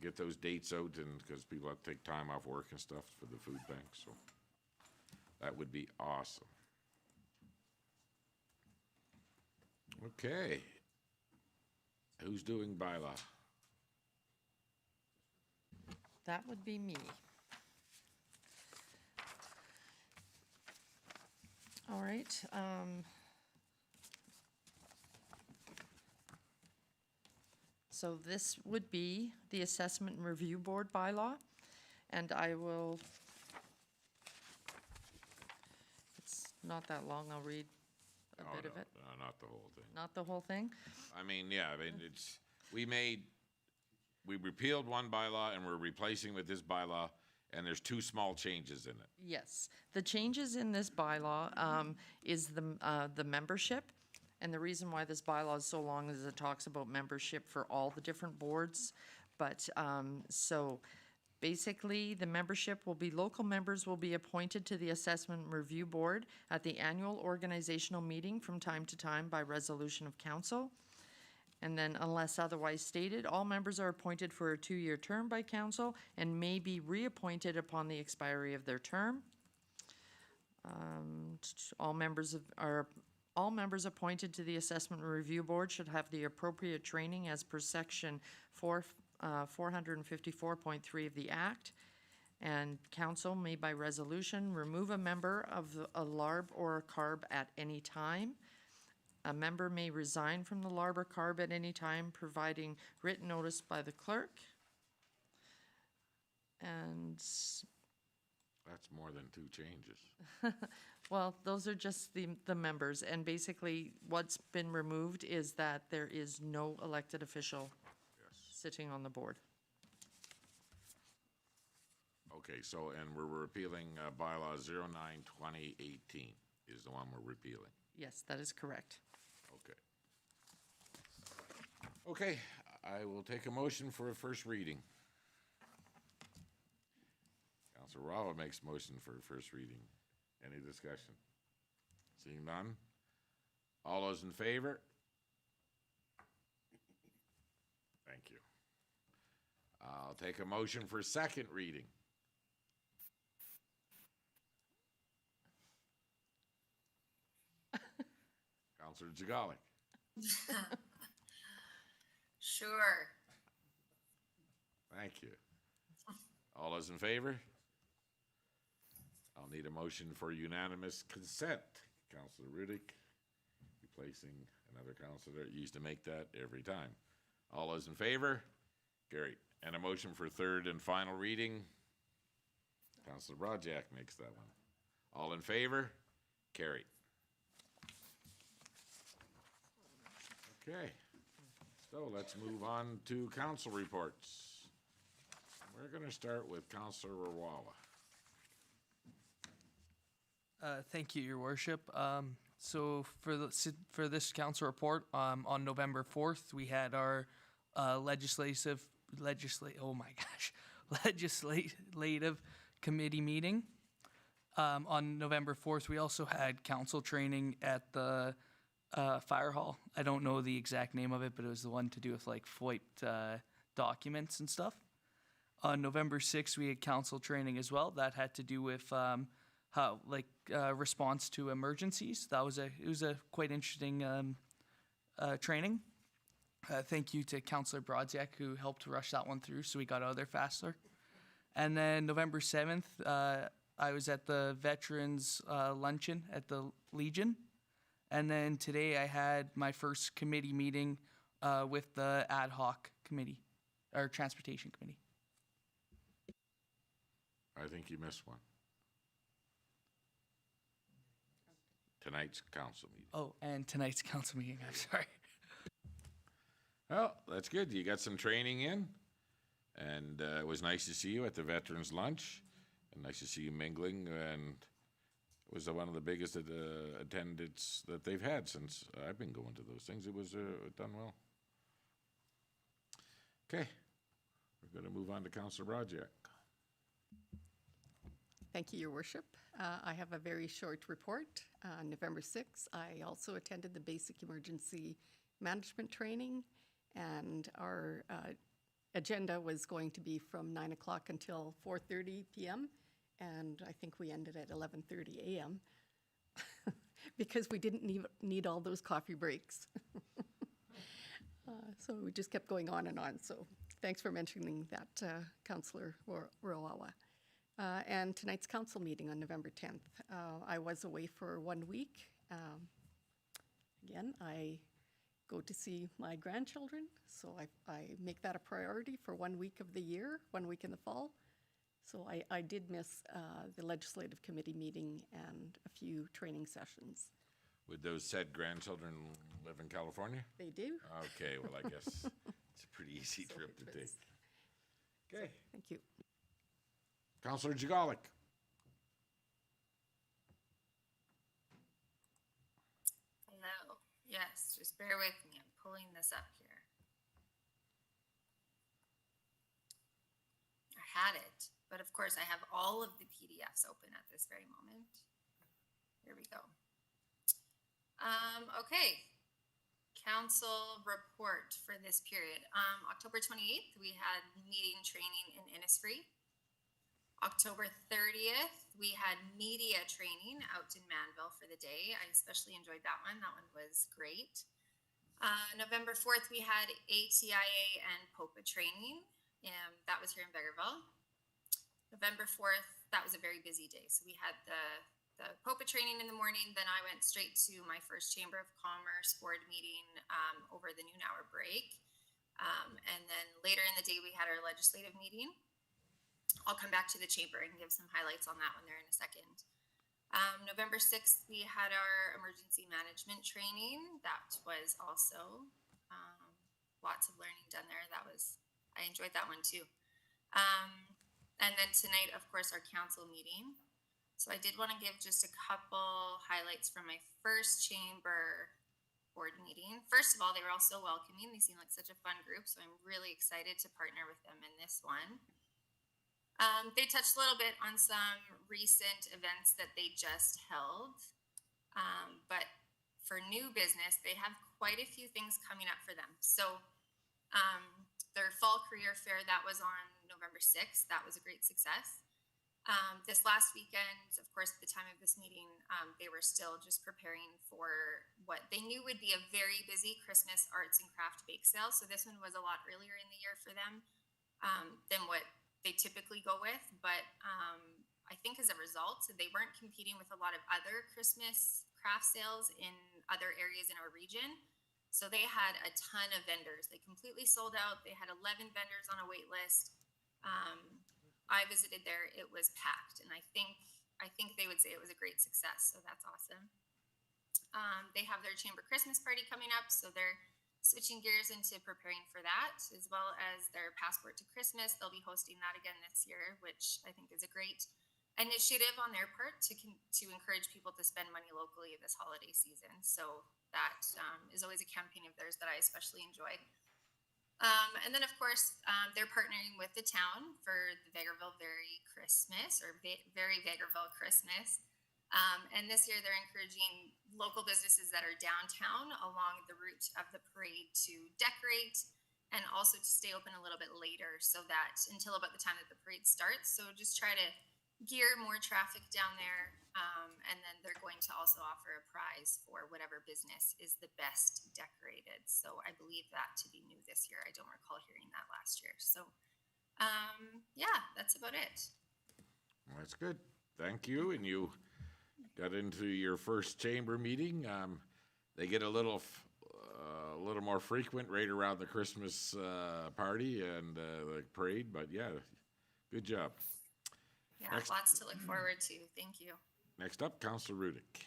get those dates out, and, because people have to take time off work and stuff for the food bank, so that would be awesome. Okay. Who's doing bylaw? That would be me. All right. So this would be the Assessment and Review Board bylaw, and I will, it's not that long, I'll read a bit of it. No, not the whole thing. Not the whole thing? I mean, yeah, I mean, we repealed one bylaw and we're replacing with this bylaw, and there's 2 small changes in it. Yes. The changes in this bylaw is the membership. And the reason why this bylaw is so long is it talks about membership for all the different boards. But so basically, the membership will be, local members will be appointed to the Assessment and Review Board at the annual organizational meeting from time to time by resolution of council. And then unless otherwise stated, all members are appointed for a 2-year term by council and may be reappointed upon the expiry of their term. All members appointed to the Assessment and Review Board should have the appropriate training as per section 454.3 of the Act. And council may by resolution remove a member of a LARB or a CARB at any time. A member may resign from the LARB or CARB at any time, providing written notice by the clerk. And, That's more than 2 changes. well, those are just the members. And basically, what's been removed is that there is no elected official sitting on the board. Okay, so, and we're repealing bylaw 09-2018 is the one we're repealing. Yes, that is correct. Okay. Okay, I will take a motion for a first reading. Councilor Rawa makes motion for a first reading. Any discussion? Seeing none? All those in favor? Thank you. I'll take a motion for second reading. Councilor Jagalik. Sure. Thank you. All those in favor? I'll need a motion for unanimous consent. Councilor Rudick, replacing another councilor, used to make that every time. All those in favor? Carried. And a motion for third and final reading. Councilor Brojak makes that one. All in favor? Carried. Okay, so let's move on to council reports. We're going to start with Councilor Rawala. Thank you, Your Worship. So for this council report, on November 4th, we had our legislative committee meeting. On November 4th, we also had council training at the fire hall. I don't know the exact name of it, but it was the one to do with like FOIP documents and stuff. On November 6th, we had council training as well. That had to do with how response to emergencies. It was a quite interesting training. Thank you to Councillor Brodziak who helped rush that one through, so we got out of there faster. And then November 7th, I was at the Veterans Luncheon at the Legion. And then today I had my first committee meeting with the ad hoc committee, or transportation committee. I think you missed one. Tonight's council meeting. Oh, and tonight's council meeting, I'm sorry. Well, that's good. You got some training in. And it was nice to see you at the Veterans Lunch. And nice to see you mingling. And it was one of the biggest attendance that they've had since I've been going to those things. It was done well. Okay. We're going to move on to Councillor Brojak. Thank you, Your Worship. I have a very short report. On November 6th, I also attended the basic emergency management training, and our agenda was going to be from 9 o'clock until 4:30 p.m., and I think we ended at 11:30 a.m. because we didn't need all those coffee breaks. So we just kept going on and on. So thanks for mentioning that, Councillor Roawa. And tonight's council meeting on November 10th. I was away for 1 week. Again, I go to see my grandchildren, so I make that a priority for 1 week of the year, 1 week in the fall. So I did miss the legislative committee meeting and a few training sessions. Would those said grandchildren live in California? They do. Okay, well, I guess it's a pretty easy So trip to it take. was- Okay. Thank you. Councillor Jagalik. Hello. Yes, just bear with me. I'm pulling this up here. I had it, but of course I have all of the PDFs open at this very moment. Here we go. Okay. Council report for this period. October 28th, we had meeting training in Innisfree. October 30th, we had media training out in Manville for the day. I especially enjoyed that one. That one was great. November 4th, we had ATIA and POPA training. That was here in Vegreville. November 4th, that was a very busy day. So we had the POPA training in the morning, then I went straight to my first Chamber of Commerce board meeting over the noon hour break. And then later in the day, we had our legislative meeting. I'll come back to the chamber and give some highlights on that one there in a second. November 6th, we had our emergency management training. That was also lots of learning done there. I enjoyed that one too. And then tonight, of course, our council meeting. So I did want to give just a couple highlights from my first chamber board meeting. First of all, they were all so welcoming. They seem like such a fun group, so I'm really excited to partner with them in this one. They touched a little bit on some recent events that they just held, but for new business, they have quite a few things coming up for them. So their fall career fair, that was on November 6th. That was a great success. This last weekend, of course, at the time of this meeting, they were still just preparing for what they knew would be a very busy Christmas arts and craft bake sale. So this one was a lot earlier in the year for them than what they typically go with. But I think as a result, they weren't competing with a lot of other Christmas craft sales in other areas in our region. So they had a ton of vendors. They completely sold out. They had 11 vendors on a wait list. I visited there, it was packed, and I think they would say it was a great success, so that's awesome. They have their chamber Christmas party coming up, so they're switching gears into preparing for that, as well as their Passport to Christmas. They'll be hosting that again this year, which I think is a great initiative on their part to encourage people to spend money locally this holiday season. So that is always a campaign of theirs that I especially enjoy. And then, of course, they're partnering with the town for the Vegreville Very Christmas, or Very Vegreville Christmas. And this year, they're encouraging local businesses that are downtown along the route of the parade to decorate and also to stay open a little bit later, so that until about the time that the parade starts. So just try to gear more traffic down there. And then they're going to also offer a prize for whatever business is the best decorated. So I believe that to be new this year. I don't recall hearing that last year. So yeah, that's about it. Well, that's good. Thank you. And you got into your first chamber meeting. They get a little more frequent right around the Christmas party and the parade. But yeah, good job. Yeah, lots to look forward to. Thank you. Next up, Councillor Rudick.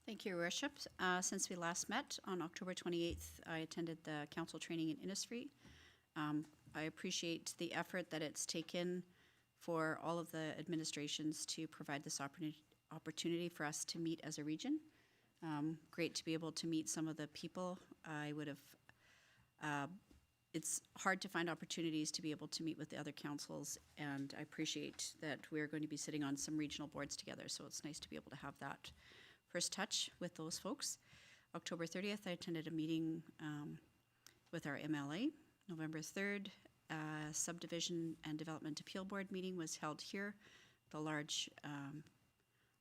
Thank you, Your Worship. Since we last met on October 28th, I attended the council training in Innisfree. I appreciate the effort that it's taken for all of the administrations to provide this opportunity for us to meet as a region. Great to be able to meet some of the people. I would have it's hard to find opportunities to be able to meet with the other councils, and I appreciate that we're going to be sitting on some regional boards together, so it's nice to be able to have that first touch with those folks. October 30th, I attended a meeting with our MLA. November 3rd, Subdivision and Development Appeal Board meeting was held here, the large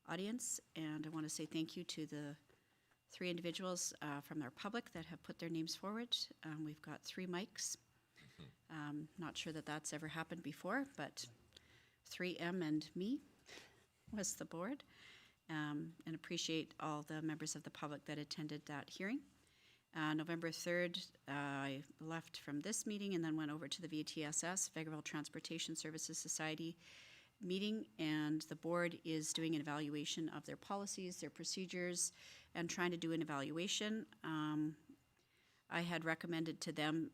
audience, and I want to say thank you to the 3 individuals from our public that have put their names forward. We've got 3 mics. Not sure that that's ever happened before, but 3M and me was the board. And appreciate all the members of the public that attended that hearing. November 3rd, I left from this meeting and then went over to the VTSS, Vegreville Transportation Services Society meeting, and the board is doing an evaluation of their policies, their procedures, and trying to do an evaluation. I had recommended to them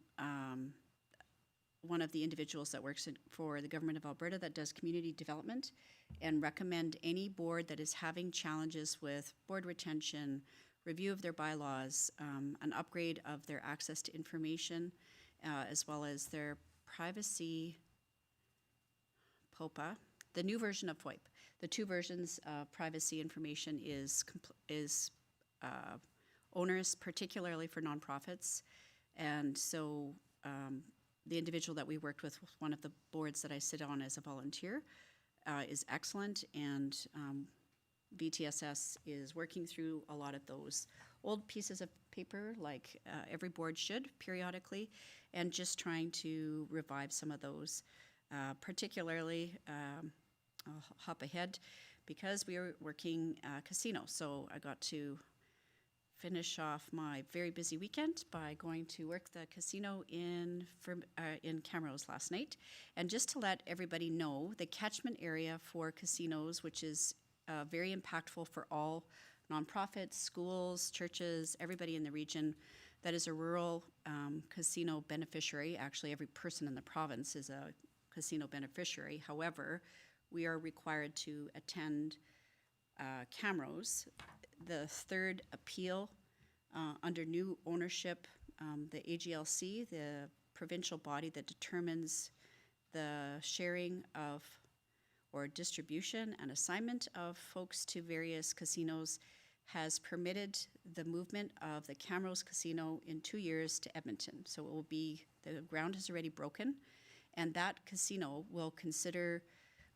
one of the individuals that works for the Government of Alberta that does community development, and recommend any board that is having challenges with board retention, review of their bylaws, an upgrade of their access to information, as well as their privacy POPA, the new version of FOIP. The 2 versions of privacy information is onerous, particularly for nonprofits. And so the individual that we worked with one of the boards that I sit on as a volunteer, is excellent, and VTSS is working through a lot of those old pieces of paper, like every board should periodically, and just trying to revive some of those Particularly, I'll hop ahead, because we are working casino. So I got to finish off my very busy weekend by going to work the casino in Camrose last night. And just to let everybody know, the catchment area for casinos, which is very impactful for all nonprofits, schools, churches, everybody in the region, that is a rural casino beneficiary. Actually, every person in the province is a casino beneficiary. However, we are required to attend Camrose. The third appeal under new ownership, the AGLC, the provincial body that determines the sharing of or distribution and assignment of folks to various casinos, has permitted the movement of the Camrose Casino in 2 years to Edmonton. So it will be, the ground has already broken, and that casino will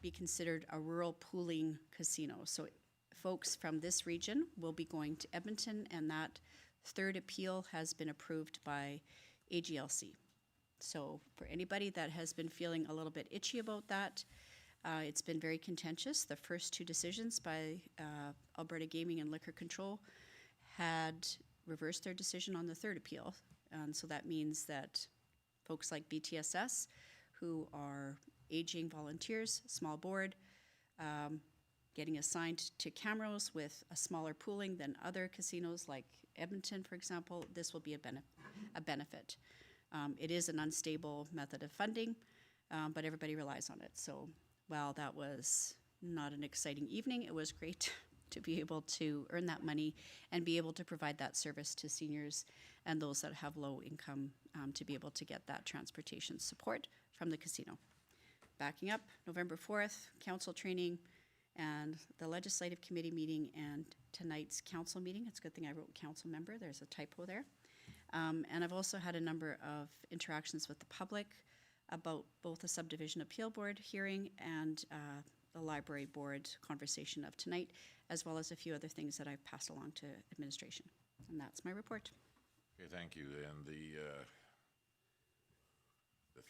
be considered a rural pooling casino. So folks from this region will be going to Edmonton, and that third appeal has been approved by AGLC. So for anybody that has been feeling a little bit itchy about that, it's been very contentious. The first two decisions by Alberta Gaming and Liquor Control had reversed their decision on the third appeal. And so that means that folks like BTSS, who are aging volunteers, small board, getting assigned to Camrose with a smaller pooling than other casinos like Edmonton, for example, this will be a benefit. It is an unstable method of funding, but everybody relies on it. So while that was not an exciting evening, it was great to be able to earn that money and be able to provide that service to seniors and those that have low income, to be able to get that transportation support from the casino. Backing up, November 4th, council training and the legislative committee meeting and tonight's council meeting. It's a good thing I wrote council member. There's a typo there. And I've also had a number of interactions with the public about both the subdivision appeal board hearing and the library board conversation of tonight, as well as a few other things that I've passed along to administration. And that's my report. Okay, thank you. And the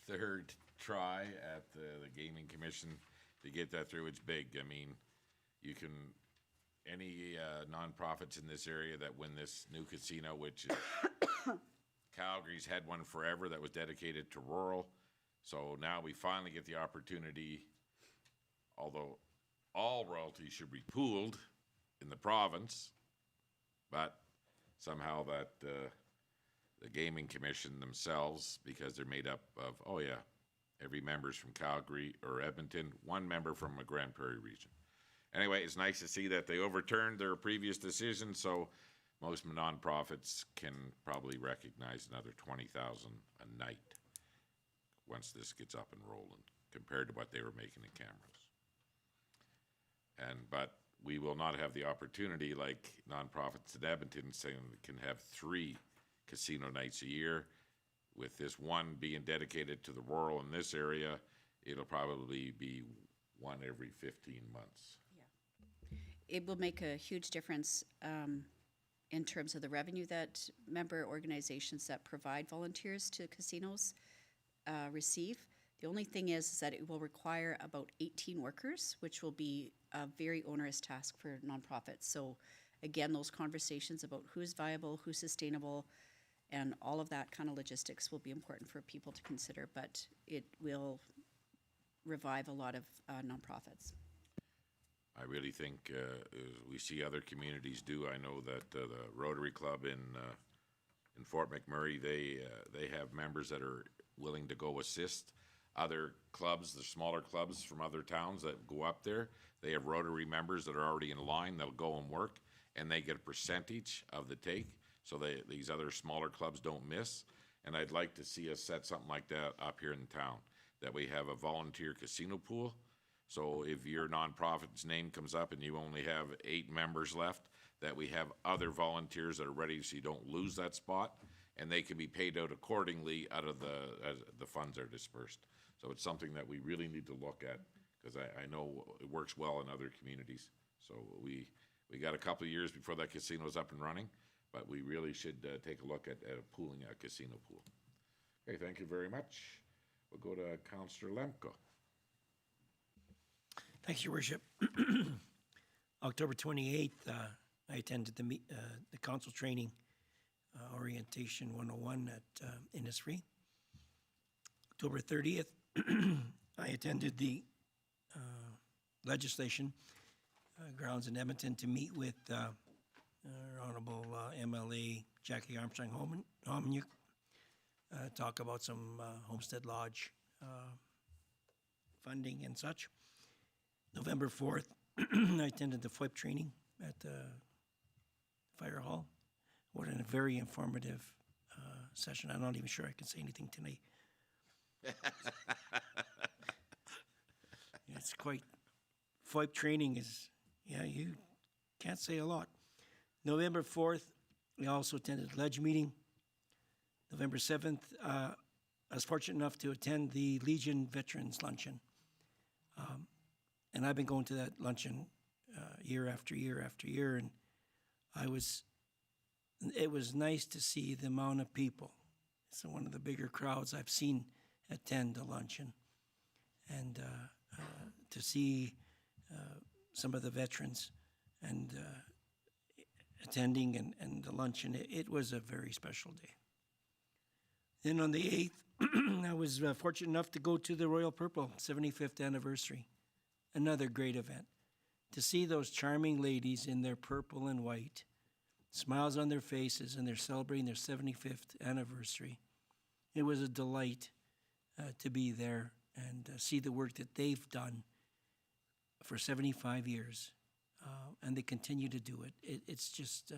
third try at the Gaming Commission to get that through, it's big. I mean, you can, any nonprofits in this area that win this new casino, which is Calgary's had one forever that was dedicated to rural. So now we finally get the opportunity, although all royalties should be pooled in the province, but somehow that the Gaming Commission themselves, because they're made up of, oh yeah, every member's from Calgary or Edmonton, one member from a Grand Prairie region. Anyway, it's nice to see that they overturned their previous decision, so most nonprofits can probably recognize another $20,000 a night once this gets up and rolling, compared to what they were making in Camrose. But we will not have the opportunity like nonprofits in Edmonton saying they can have 3 casino nights a year. With this one being dedicated to the rural in this area, it'll probably be one every 15 months. Yeah. It will make a huge difference in terms of the revenue that member organizations that provide volunteers to casinos receive. The only thing is that it will require about 18 workers, which will be a very onerous task for nonprofits. So again, those conversations about who's viable, who's sustainable, and all of that kind of logistics will be important for people to consider, but it will revive a lot of nonprofits. I really think we see other communities do. I know that the Rotary Club in Fort McMurray, they have members that are willing to go assist other clubs, the smaller clubs from other towns that go up there. They have Rotary members that are already in line. They'll go and work, and they get a percentage of the take, so these other smaller clubs don't miss. And I'd like to see us set something like that up here in town, that we have a volunteer casino pool. So if your nonprofit's name comes up and you only have 8 members left, that we have other volunteers that are ready so you don't lose that spot, and they can be paid out accordingly out of as the funds are dispersed. So it's something that we really need to look at, because I know it works well in other communities. So we got a couple of years before that casino's up and running, but we really should take a look at pooling a casino pool. Okay, thank you very much. We'll go to Councillor Lemko. Thanks, Your Worship. October 28th, I attended the council training, Orientation 101 at Innisfree. October 30th, I attended the legislation grounds in Edmonton to meet with our Honorable MLA Jackie Armstrong Homeniuk, talk about some Homestead Lodge funding and such. November 4th, I attended the FWIP training at the fire hall. What a very informative session. I'm not even sure I can say anything tonight. It's quite, FWIP training is, yeah, you can't say a lot. November 4th, we also attended a ledge meeting. November 7th, I was fortunate enough to attend the Legion Veterans Luncheon. And I've been going to that luncheon year after year after year, and it was nice to see the amount of people. It's one of the bigger crowds I've seen attend a luncheon. And to see some of the veterans and attending and the luncheon, it was a very special day. Then on the 8th, I was fortunate enough to go to the Royal Purple 75th anniversary. Another great event. To see those charming ladies in their purple and white, smiles on their faces, and they're celebrating their 75th anniversary. It was a delight to be there and see the work that they've done for 75 years, and they continue to do it. It's just,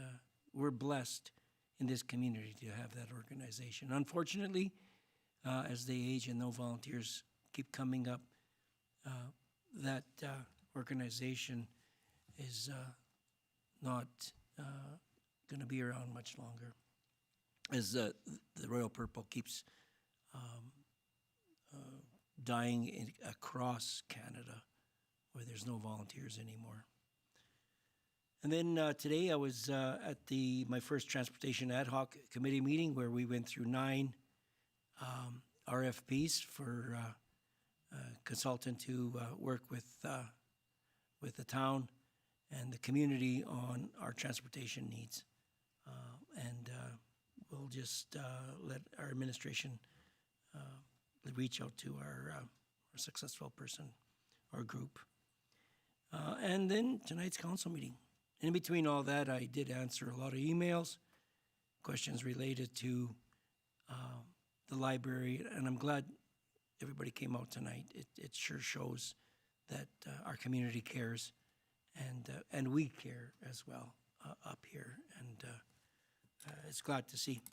we're blessed in this community to have that organization. Unfortunately, as they age and no volunteers keep coming up, that organization is not going to be around much longer, as the Royal Purple keeps dying across Canada, where there's no volunteers anymore. And then today I was at my first Transportation Ad Hoc Committee meeting, where we went through 9 RFPs for consultant to work with the town and the community on our transportation needs. And we'll just let our administration reach out to our successful person or group. And then tonight's council meeting. In between all that, I did answer a lot of emails, questions related to the library, and I'm glad everybody came out tonight. It sure shows that our community cares, and we care as well up here, and it's glad to see.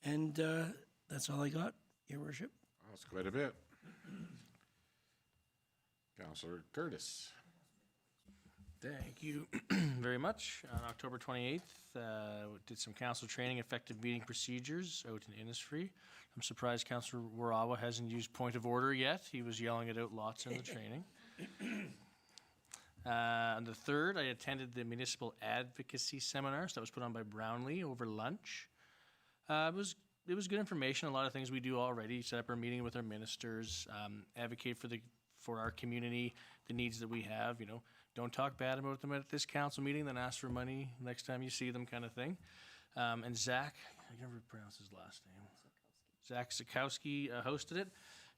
And that's all I got, Your Worship. That's quite a bit. Councillor Curtis. Thank you very much. On October 28th, did some council training, effective meeting procedures out in Innisfree. I'm surprised Councillor Warawa hasn't used point of order yet. He was yelling it out lots in the training. On the 3rd, I attended the Municipal Advocacy Seminar, so that was put on by Brownlee over lunch. It was good information, a lot of things we do already, set up our meeting with our ministers, advocate for our community, the needs that we have, don't talk bad about them at this council meeting, then ask for money next time you see them, kind of thing. And Zach, I can never pronounce his last name. Zach Sikowski hosted it,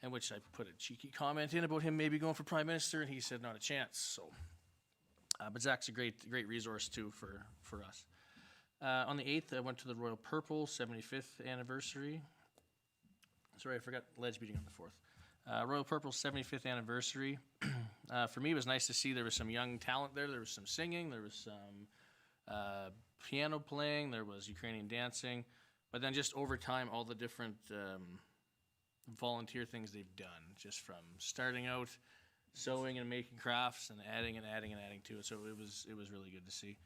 in which I put a cheeky comment in about him maybe going for Prime Minister, and he said not a chance. So, but Zach's a great resource too for us. On the 8th, I went to the Royal Purple 75th anniversary. Sorry, I forgot ledge meeting on the 4th. Royal Purple's 75th anniversary. For me, it was nice to see there was some young talent there. There was some singing, there was some piano playing, there was Ukrainian dancing, but then just over time, all the different volunteer things they've done, just from starting out, sewing and making crafts and adding to it. So it was really good to see.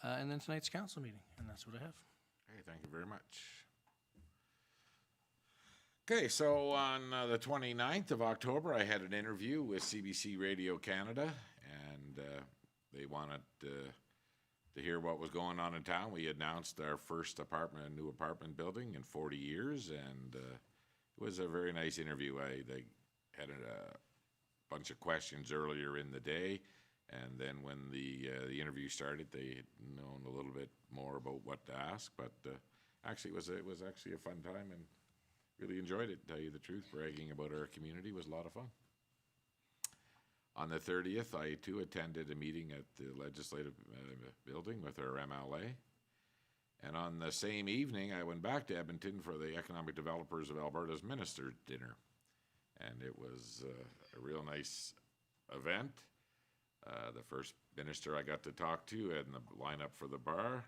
And then tonight's council meeting, and that's what I have. Okay, thank you very much. Okay, so on the 29th of October, I had an interview with CBC Radio Canada, and they wanted to hear what was going on in town. We announced our first new apartment building in 40 years, and it was a very nice interview. They had bunch of questions earlier in the day, and then when the interview started, they had known a little bit more about what to ask. But actually, it was actually a fun time, and really enjoyed it. To tell you the truth, bragging about our community was a lot of fun. On the 30th, I too attended a meeting at the Legislative Building with our MLA. And on the same evening, I went back to Edmonton for the Economic Developers of Alberta's Minister Dinner. And it was a real nice event. The first minister I got to talk to and the lineup for the bar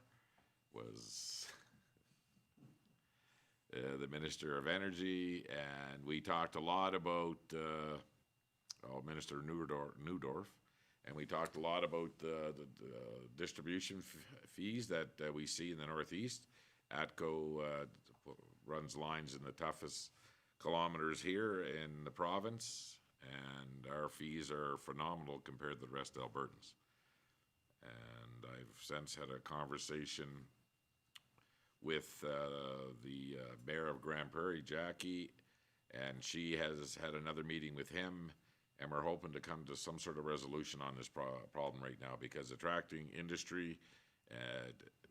was the Minister of Energy, and we talked a lot about Minister Newdorf, and we talked a lot about the distribution fees that we see in the Northeast. ATCO runs lines in the toughest kilometers here in the province, and our fees are phenomenal compared to the rest of Albertans. And I've since had a conversation with the mayor of Grand Prairie, Jackie, and she has had another meeting with him, and we're hoping to come to some sort of resolution on this problem right now, because attracting industry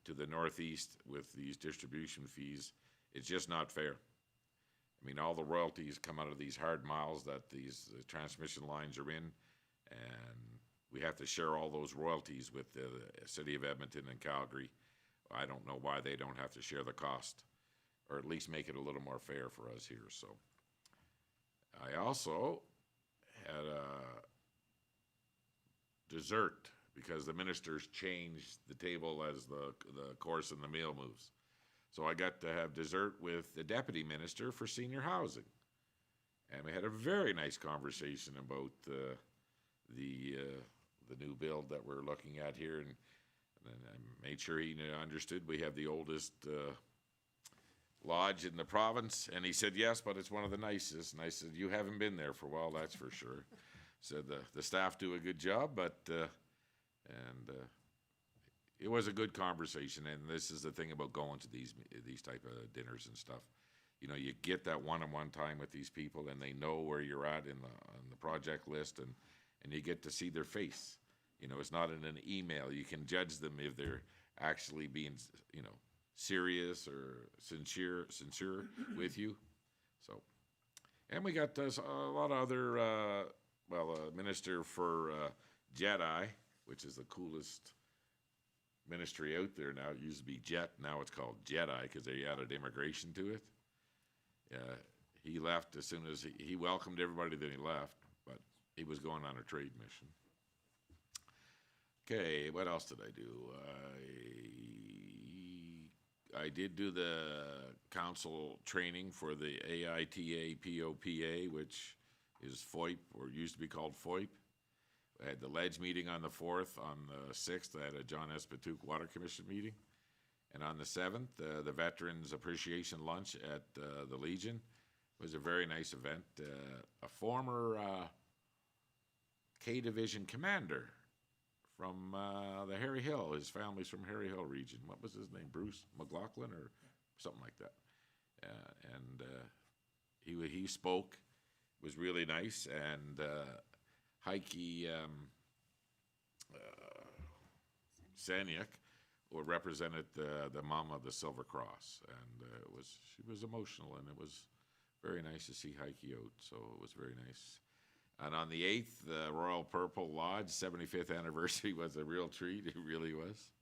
to the Northeast with these distribution fees, it's just not fair. I mean, all the royalties come out of these hard miles that these transmission lines are in, and we have to share all those royalties with the city of Edmonton and Calgary. I don't know why they don't have to share the cost, or at least make it a little more fair for us here. So I also had a dessert, because the ministers changed the table as the course and the meal moves. So I got to have dessert with the deputy minister for senior housing, and we had a very nice conversation about the new build that we're looking at here, and I made sure he understood we have the oldest lodge in the province, and he said yes, but it's one of the nicest. And I said, you haven't been there for a while, that's for sure. Said the staff do a good job, but it was a good conversation. And this is the thing about going to these type of dinners and stuff. You know, you get that one-on-one time with these people, and they know where you're at on the project list, and you get to see their face. You know, it's not in an email. You can judge them if they're actually being, you know, serious or sincere with you. So, and we got a lot of other, minister for Jedi, which is the coolest ministry out there now. It used to be Jet, now it's called Jedi because they added immigration to it. He left as soon as he welcomed everybody, then he left, but he was going on a trade mission. Okay, what else did I do? I did do the council training for the AITA POPA, which is FOIP, or used to be called FOIP. I had the Ledge meeting on the 4th. On the 6th, I had a John S. Patuque Water Commission meeting. And on the 7th, the Veterans Appreciation Lunch at the Legion. It was a very nice event. A former K Division commander from the Harry Hill. His family's from Harry Hill region. What was his name? Bruce McLaughlin or something like that. He spoke. It was really nice. And Heike Saniak represented the mom of the Silver Cross, and she was emotional, and it was very nice to see Heike out. So it was very nice. And on the 8th, the Royal Purple Lodge 75th anniversary was a real treat. It really was.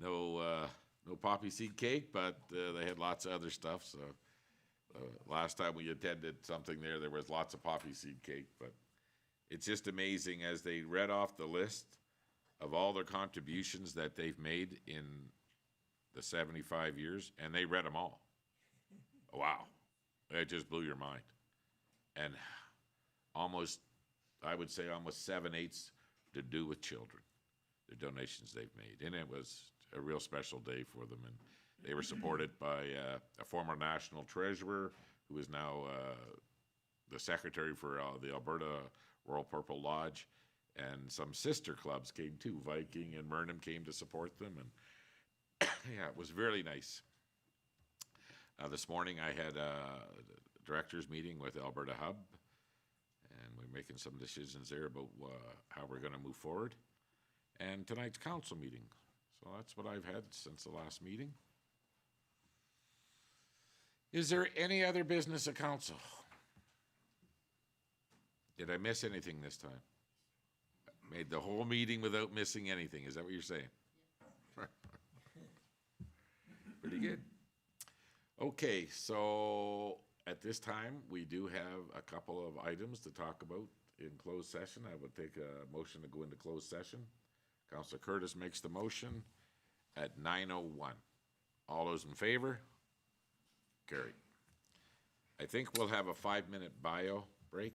No poppy seed cake, but they had lots of other stuff. So last time we attended something there was lots of poppy seed cake. But it's just amazing as they read off the list of all their contributions that they've made in the 75 years, and they read them all. Wow. It just blew your mind. And I would say almost 7/8 to do with children, the donations they've made. And it was a real special day for them. And they were supported by a former national treasurer who is now the secretary for the Alberta Royal Purple Lodge. And some sister clubs came too. Viking and Murnum came to support them. And yeah, it was really nice. This morning I had directors meeting with Alberta Hub, and we're making some decisions there about how we're gonna move forward. And tonight's council meeting. So that's what I've had since the last meeting. Is there any other business of council? Did I miss anything this time? Made the whole meeting without missing anything, is that what you're saying? Pretty good. Okay, so at this time, we do have a couple of items to talk about in closed session. I would take a motion to go into closed session. Councilor Curtis makes the motion at 9:01. All those in favor? Carried. I think we'll have a 5-minute bio